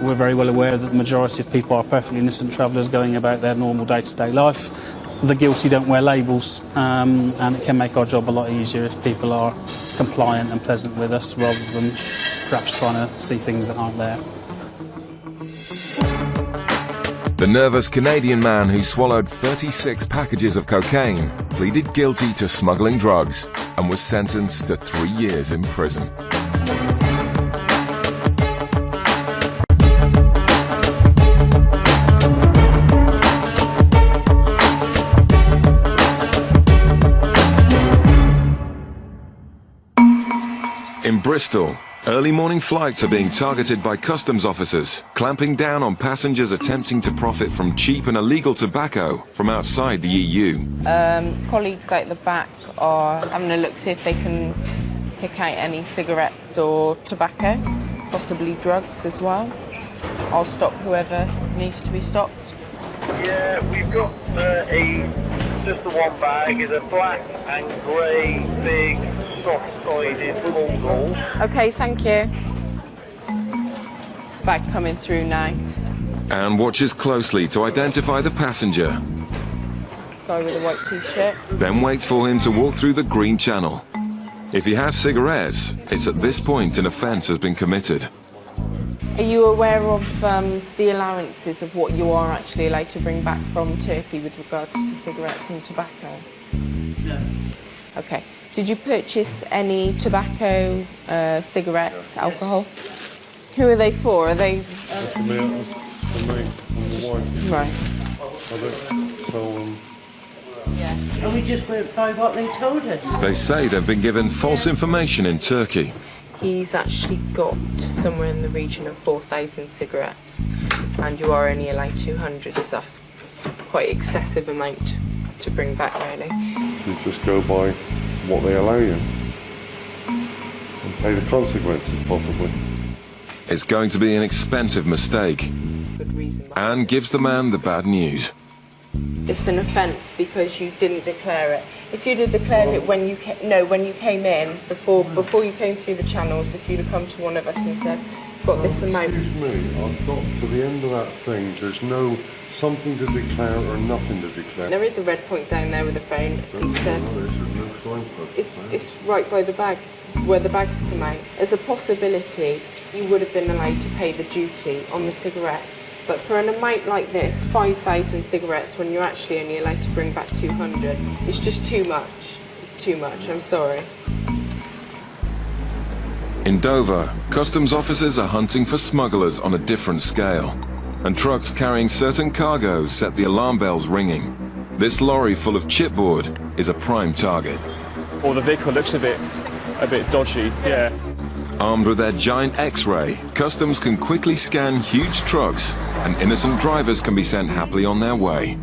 We're very well aware that the majority of people are perfectly innocent travellers going about their normal day-to-day life. The guilty don't wear labels, and it can make our job a lot easier if people are compliant and pleasant with us rather than perhaps trying to see things that aren't there. The nervous Canadian man who swallowed 36 packages of cocaine pleaded guilty to smuggling drugs and was sentenced to 3 years in prison. In Bristol, early morning flights are being targeted by customs officers, clamping down on passengers attempting to profit from cheap and illegal tobacco from outside the EU. Colleagues out the back are having a look, see if they can pick out any cigarettes or tobacco, possibly drugs as well. I'll stop whoever needs to be stopped. Yeah, we've got just the one bag. Is a black and grey, big, soft-sided full door. Okay, thank you. It's bag coming through now. And watches closely to identify the passenger. Guy with a white t-shirt. Then waits for him to walk through the green channel. If he has cigarettes, it's at this point an offence has been committed. Are you aware of the allowances of what you are actually allowed to bring back from Turkey with regards to cigarettes and tobacco? No. Okay. Did you purchase any tobacco, cigarettes, alcohol? Who are they for? Are they... For me and the wife. Right. And we just went by what they told us. They say they've been given false information in Turkey. He's actually got somewhere in the region of 4,000 cigarettes, and you are only allowed 200, so that's quite excessive amount to bring back, really. You just go by what they allow you and pay the consequences, possibly. It's going to be an expensive mistake, and gives the man the bad news. It's an offence because you didn't declare it. If you'd have declared it when you came in, before you came through the channels, if you'd have come to one of us and said, got this amount. Excuse me, I've got to the end of that thing. There's no something to declare or nothing to declare. There is a red point down there with a phone. It's right by the bag, where the bags come out. As a possibility, you would have been allowed to pay the duty on the cigarettes. But for an amount like this, 5,000 cigarettes, when you're actually only allowed to bring back 200, it's just too much. It's too much, I'm sorry. In Dover, customs officers are hunting for smugglers on a different scale, and trucks carrying certain cargoes set the alarm bells ringing. This lorry full of chipboard is a prime target. Or the vehicle looks a bit dodgy, yeah. Armed with their giant X-ray, customs can quickly scan huge trucks, and innocent drivers can be sent happily on their way.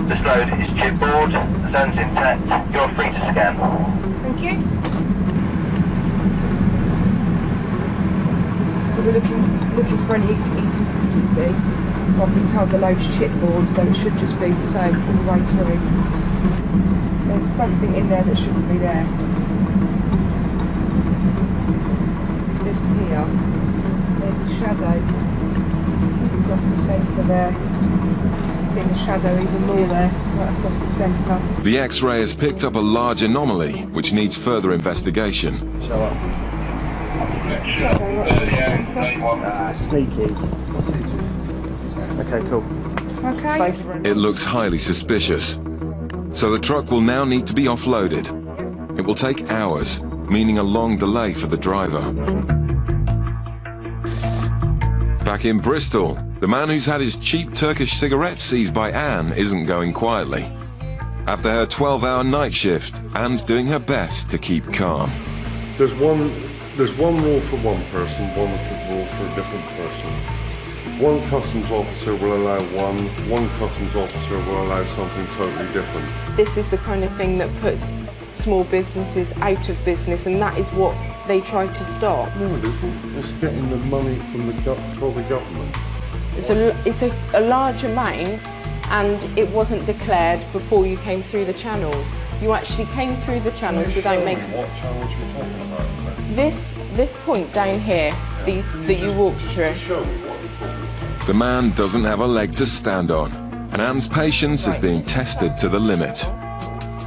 This load is chipboard, the zone's intact, you're free to scan. Thank you. So we're looking for any inconsistency. I've been told the load's chipboard, so it should just be the same all the way through. There's something in there that shouldn't be there. This here, there's a shadow across the centre there. You see the shadow even more there, right across the centre. The X-ray has picked up a large anomaly, which needs further investigation. Show up. Sneaky. Okay, cool. Okay. Thank you very much. It looks highly suspicious. So the truck will now need to be offloaded. It will take hours, meaning a long delay for the driver. Back in Bristol, the man who's had his cheap Turkish cigarettes seized by Anne isn't going quietly. After her 12-hour night shift, Anne's doing her best to keep calm. There's one rule for one person, one rule for a different person. One customs officer will allow one customs officer will allow something totally different. This is the kind of thing that puts small businesses out of business, and that is what they tried to stop. No, it isn't. It's getting the money from for the government. It's a large amount, and it wasn't declared before you came through the channels. You actually came through the channels without making... What channels you're talking about? This point down here, these that you walked through. The man doesn't have a leg to stand on, and Anne's patience is being tested to the limit.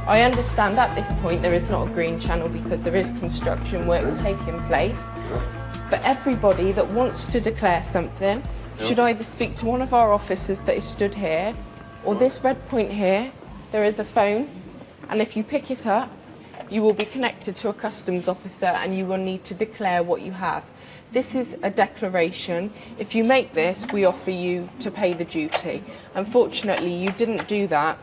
I understand at this point there is not a green channel because there is construction work taking place, but everybody that wants to declare something should either speak to one of our officers that is stood here, or this red point here. There is a phone, and if you pick it up, you will be connected to a customs officer and you will need to declare what you have. This is a declaration. If you make this, we offer you to pay the duty. Unfortunately, you didn't do that.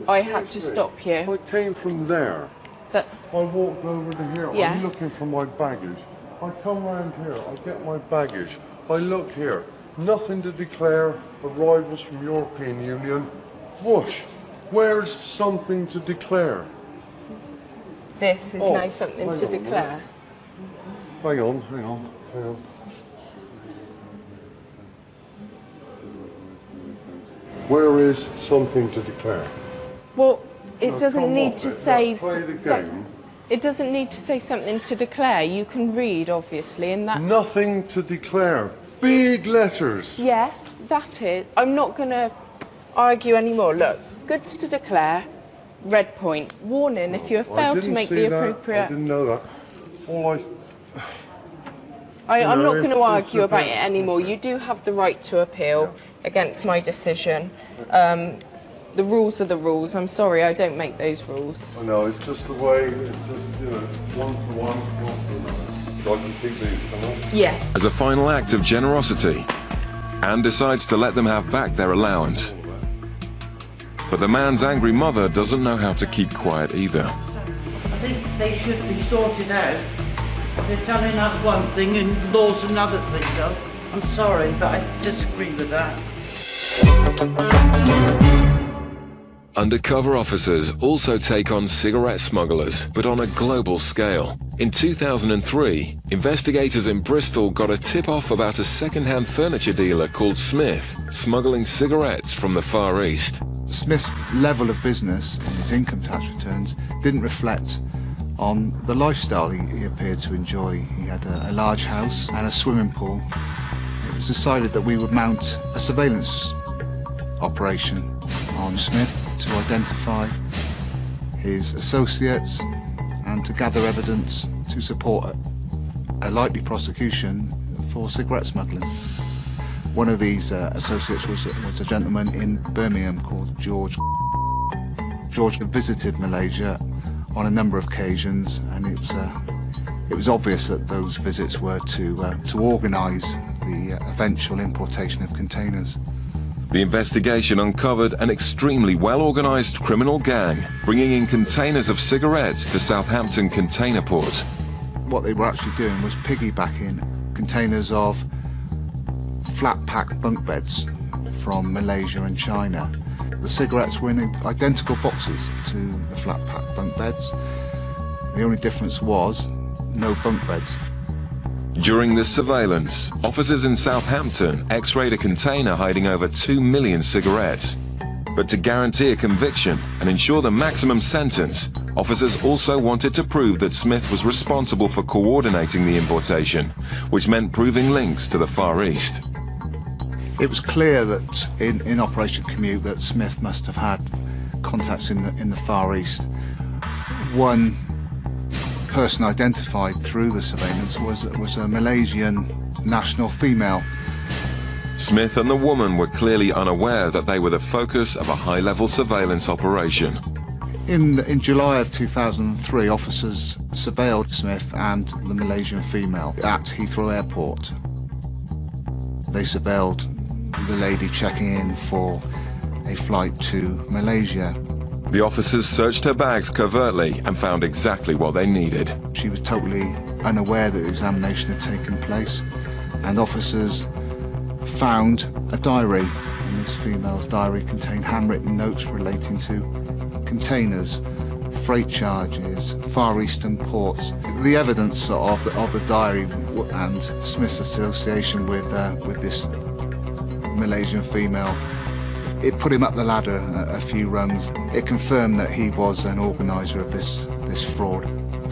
I had to stop you. I came from there. But I walked over to here. Yes. I'm looking for my baggage. I come round here. I get my baggage. I look here. Nothing to declare. Arrivals from European Union. Whoosh. Where's something to declare? this is now something to declare. Hang on. Where is something to declare? Well, it doesn't need to say. It doesn't need to say something to declare. You can read, obviously, and that's... Nothing to declare. Big letters. Yes, that is. I'm not going to argue anymore. Look, goods to declare, red point. Warning, if you have failed to make the appropriate... I didn't know that. I'm not going to argue about it anymore. You do have the right to appeal against my decision. The rules are the rules. I'm sorry, I don't make those rules. I know, it's just the way, it's just, one for one, so I can keep these, can I? Yes. As a final act of generosity, Anne decides to let them have back their allowance. But the man's angry mother doesn't know how to keep quiet either. I think they should be sorted out. They're telling us one thing and law's another thing, though. I'm sorry, but I disagree with that. Undercover officers also take on cigarette smugglers, but on a global scale. In 2003, investigators in Bristol got a tip-off about a second-hand furniture dealer called Smith smuggling cigarettes from the Far East. Smith's level of business and his income tax returns didn't reflect on the lifestyle he appeared to enjoy. He had a large house and a swimming pool. It was decided that we would mount a surveillance operation on Smith to identify his associates and to gather evidence to support a likely prosecution for cigarette smuggling. One of these associates was a gentleman in Birmingham called George. George visited Malaysia on a number of occasions, and It was obvious that those visits were to organise the eventual importation of containers. The investigation uncovered an extremely well-organised criminal gang bringing in containers of cigarettes to Southampton container port. What they were actually doing was piggybacking containers of flat-pack bunk beds from Malaysia and China. The cigarettes were in identical boxes to the flat-pack bunk beds. The only difference was no bunk beds. During this surveillance, officers in Southampton x-rayed a container hiding over 2 million cigarettes. But to guarantee a conviction and ensure the maximum sentence, officers also wanted to prove that Smith was responsible for coordinating the importation, which meant proving links to the Far East. It was clear that in Operation Commute that Smith must have had contacts in the Far East. One person identified through the surveillance was a Malaysian national female. Smith and the woman were clearly unaware that they were the focus of a high-level surveillance operation. In July of 2003, officers surveilled Smith and the Malaysian female at Heathrow Airport. They surveilled the lady checking in for a flight to Malaysia. The officers searched her bags covertly and found exactly what they needed. She was totally unaware that the examination had taken place, and officers found a diary, and this female's diary contained handwritten notes relating to containers, freight charges, Far Eastern ports. The evidence of the diary and Smith's association with this Malaysian female, it put him up the ladder a few rungs. It confirmed that he was an organiser of this fraud.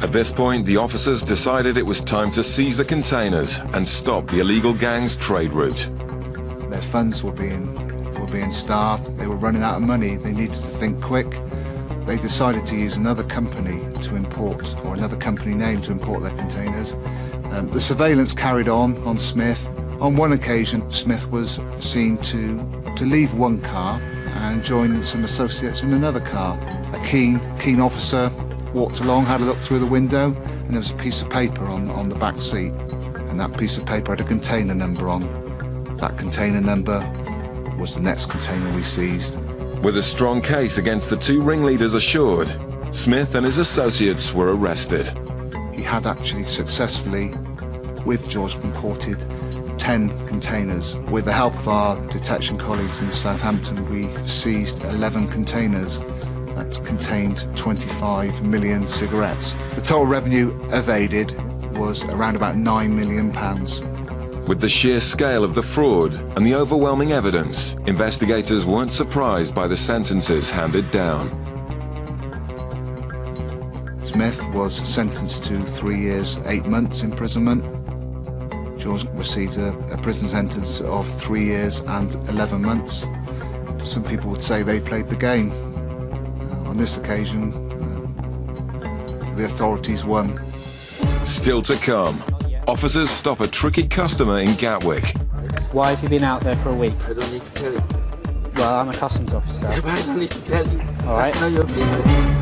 At this point, the officers decided it was time to seize the containers and stop the illegal gang's trade route. Their funds were being starved. They were running out of money. They needed to think quick. They decided to use another company to import, or another company name to import their containers. The surveillance carried on Smith. On one occasion, Smith was seen to leave one car and join some associates in another car. A keen officer walked along, had a look through the window, and there was a piece of paper on the back seat. And that piece of paper had a container number on. That container number was the next container we seized. With a strong case against the two ringleaders assured, Smith and his associates were arrested. He had actually successfully, with George, imported 10 containers. With the help of our detection colleagues in Southampton, we seized 11 containers that contained 25 million cigarettes. The total revenue evaded was around about £9 million. With the sheer scale of the fraud and the overwhelming evidence, investigators weren't surprised by the sentences handed down. Smith was sentenced to 3 years, 8 months imprisonment. George received a prison sentence of 3 years and 11 months. Some people would say they played the game. On this occasion, the authorities won. Still to come, officers stop a tricky customer in Gatwick. Why have you been out there for a week? I don't need to tell you. Well, I'm a customs officer. Yeah, but I don't need to tell you. All right. That's not your business.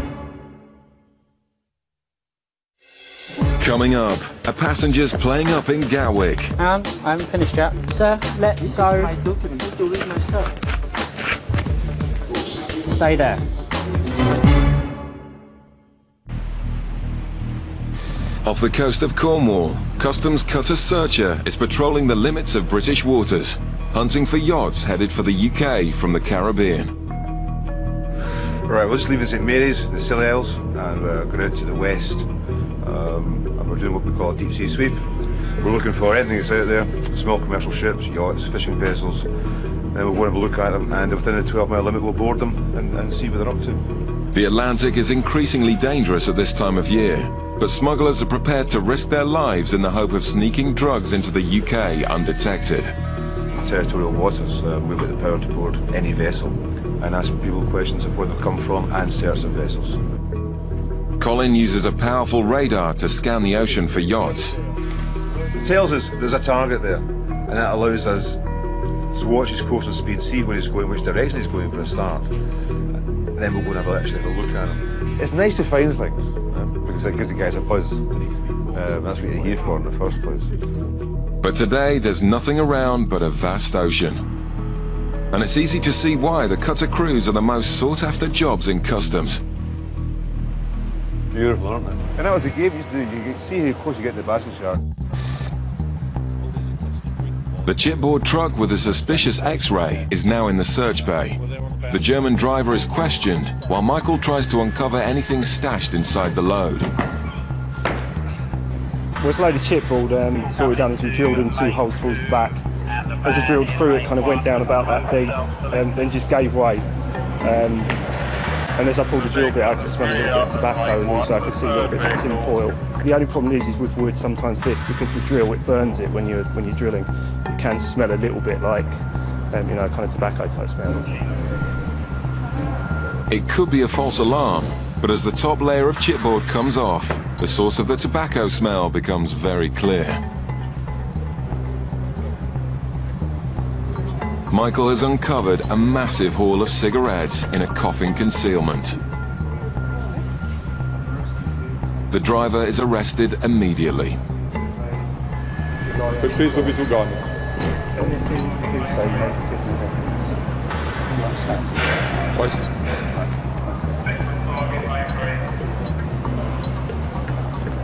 Coming up, a passenger's playing up in Gatwick. I haven't finished yet. Sir, let's This go. is my document. You to read my stuff. Stay there. Off the coast of Cornwall, Customs cutter searcher is patrolling the limits of British waters, hunting for yachts headed for the UK from the Caribbean. Right, we're just leaving St Mary's, the Scilly Isles, and we're going out to the west. And we're doing what we call a deep sea sweep. We're looking for anything that's out there, small commercial ships, yachts, fishing vessels. Then we'll go and have a look at them, and within a 12-mile limit we'll board them and see what they're up to. The Atlantic is increasingly dangerous at this time of year, but smugglers are prepared to risk their lives in the hope of sneaking drugs into the UK undetected. Territorial waters, we've got the power to board any vessel and ask people questions of where they've come from and search the vessels. Colin uses a powerful radar to scan the ocean for yachts. It tells us there's a target there, and that allows us to watch his course and speed, see where he's going, which direction he's going for a start. And then we'll go and actually have a look at him. It's nice to find things, because it gives the guys a buzz. That's what you're here for in the first place. But today there's nothing around but a vast ocean. And it's easy to see why the cutter crews are the most sought after jobs in customs. Beautiful, aren't they? And that was the game used to do. You can see how close you get to the basket yard. The chipboard truck with a suspicious X-ray is now in the search bay. The German driver is questioned while Michael tries to uncover anything stashed inside the load. Well, it's a load of chipboard, so what we've done is we've drilled in 2 holes towards the back. As I drilled through, it kind of went down about that deep, then just gave way. And as I pulled the drill bit, I could smell a little bit of tobacco, and also I could see a little bit of tin foil. The only problem is with wood, sometimes because the drill, it burns it when you're drilling. It can smell a little bit like, kind of tobacco type smells. It could be a false alarm, but as the top layer of chipboard comes off, the source of the tobacco smell becomes very clear. Michael has uncovered a massive haul of cigarettes in a coffin concealment. The driver is arrested immediately. Verstehe sowieso gar nichts. Weiß ich.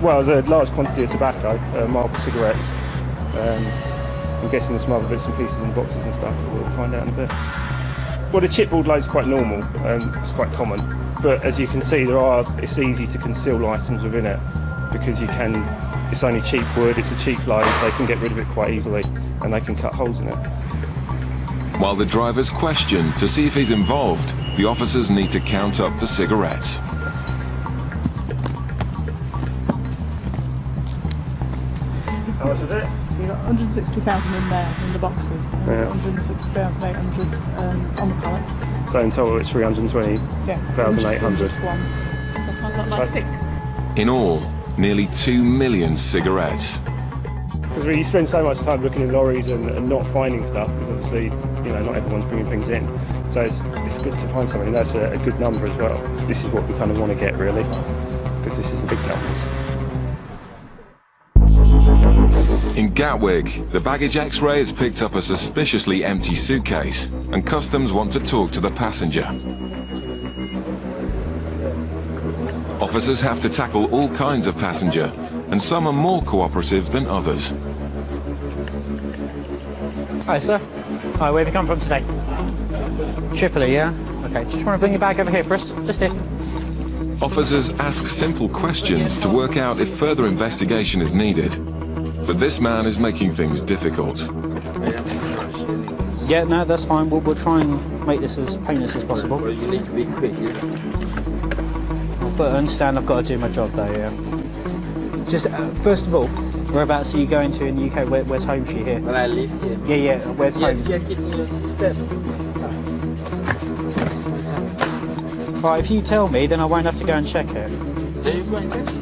Well, there's a large quantity of tobacco, marked cigarettes. I'm guessing there's some other bits and pieces in boxes and stuff, but we'll find out in a bit. Well, the chipboard load's quite normal, it's quite common, but as you can see, it's easy to conceal items within it because it's only cheap wood, it's a cheap load, they can get rid of it quite easily and they can cut holes in it. While the driver's questioned to see if he's involved, the officers need to count up the cigarettes. How much is it? You've got 160,000 in there, in the boxes, Yeah. 160,800 on the pallet. So in total it's 320,800. Yeah, just one. Sometimes not like 6. In all, nearly 2 million cigarettes. Because you spend so much time looking in lorries and not finding stuff, because obviously, not everyone's bringing things in. So it's good to find something. That's a good number as well. This is what we kind of want to get, really, because this is the big numbers. In Gatwick, the baggage X-ray has picked up a suspiciously empty suitcase, and customs want to talk to the passenger. Officers have to tackle all kinds of passenger, and some are more cooperative than others. Hi, sir. Hi, where have you come from today? Tripoli, yeah? Okay, just want to bring your bag over here for us. Just here. Officers ask simple questions to work out if further investigation is needed. But this man is making things difficult. Yeah, no, that's fine. We'll try and make this as painless as possible. You need to be quick, yeah? But I understand I've got to do my job, though, yeah. Just, first of all, whereabouts are you going to in the UK? Where's home for you here? Well, I live here. Yeah, where's home? Check it in your system. Right, if you tell me, then I won't have to go and check it. There you go and check it.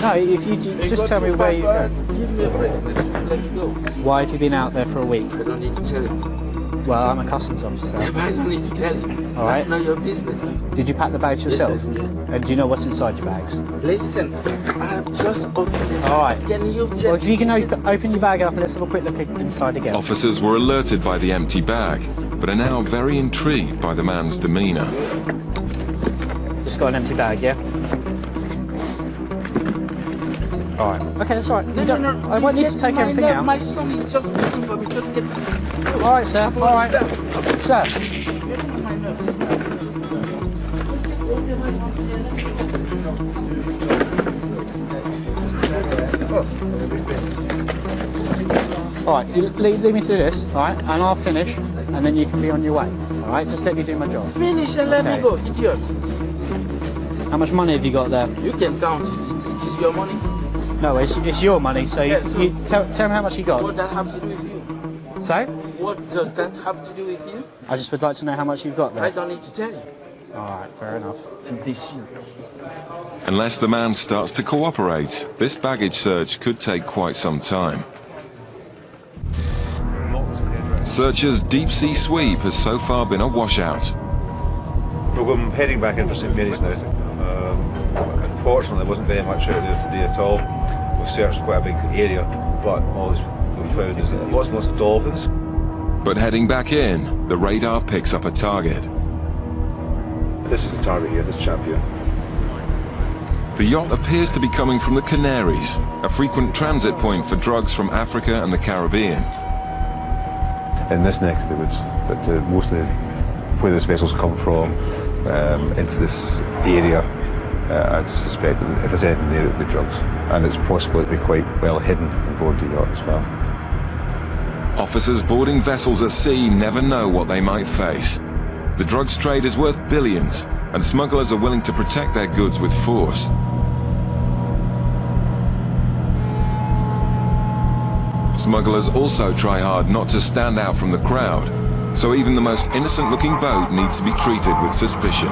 No, if you just tell me where you go. Give me a break, let me go. Why have you been out there for a week? I don't need to tell you. Well, I'm a customs officer. Yeah, but I don't need to tell you. All right. That's not your business. Did you pack the bags yourself? Yes, yeah. And do you know what's inside your bags? Listen, I have just opened it. All right. Can you just... Well, if you can open your bag up and let's have a quick look inside again. Officers were alerted by the empty bag, but are now very intrigued by the man's demeanour. Just got an empty bag, yeah? All right. Okay, that's all right. No. I won't need to take everything out. My son is just looking for me. Just get... All right, sir. All right. Sir. All right, leave me to this, all right, and I'll finish, and then you can be on your way, all right? Just let me do my job. Finish and let me go, idiot. How much money have you got there? You can count it. It is your money. No, it's your money, so Yeah, you tell me how much you got. What does that have to do with you? Sorry? What does that have to do with you? I just would like to know how much you've got there. I don't need to tell you. All right, fair enough. Imbecile. Unless the man starts to cooperate, this baggage search could take quite some time. Searchers' deep-sea sweep has so far been a washout. Well, I'm heading back in for St Mary's now. Unfortunately, there wasn't very much out there today at all. We've searched quite a big area, but all we've found is lots and lots of dolphins. But heading back in, the radar picks up a target. This is the target here, this chap here. The yacht appears to be coming from the Canaries, a frequent transit point for drugs from Africa and the Caribbean. In this neck of the woods, but mostly where those vessels come from into this area, I'd suspect that if there's anything there, it would be drugs. And it's possible it'd be quite well hidden on board the yacht as well. Officers boarding vessels at sea never know what they might face. The drugs trade is worth billions, and smugglers are willing to protect their goods with force. Smugglers also try hard not to stand out from the crowd, so even the most innocent-looking boat needs to be treated with suspicion.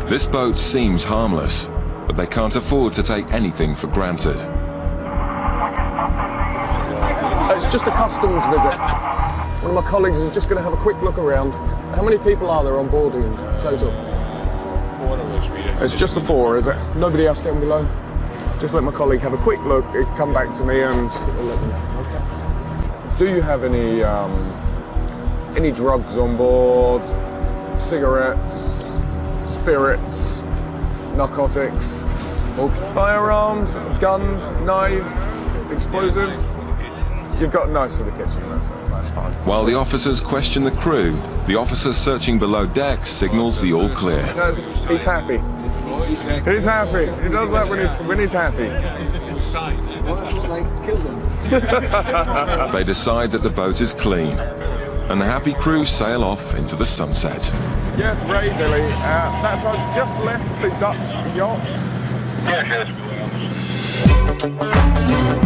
This boat seems harmless, but they can't afford to take anything for granted. It's just a customs visit. One of my colleagues is just going to have a quick look around. How many people are there on board in total? 4 of us. It's just the 4, is it? Nobody else down below? Just let my colleague have a quick look, come back to me and we'll let me know. Okay. Do you have any drugs on board? Cigarettes, spirits, narcotics, or firearms, guns, knives, explosives? You've got knives for the kitchen, that's fine. While the officers question the crew, the officer searching below decks signals the all clear. No, he's happy. He's happy. He does that when he's happy. They decide that the boat is clean, and the happy crew sail off into the sunset. Yes, Ray, Billy. That's us just left the Dutch yacht.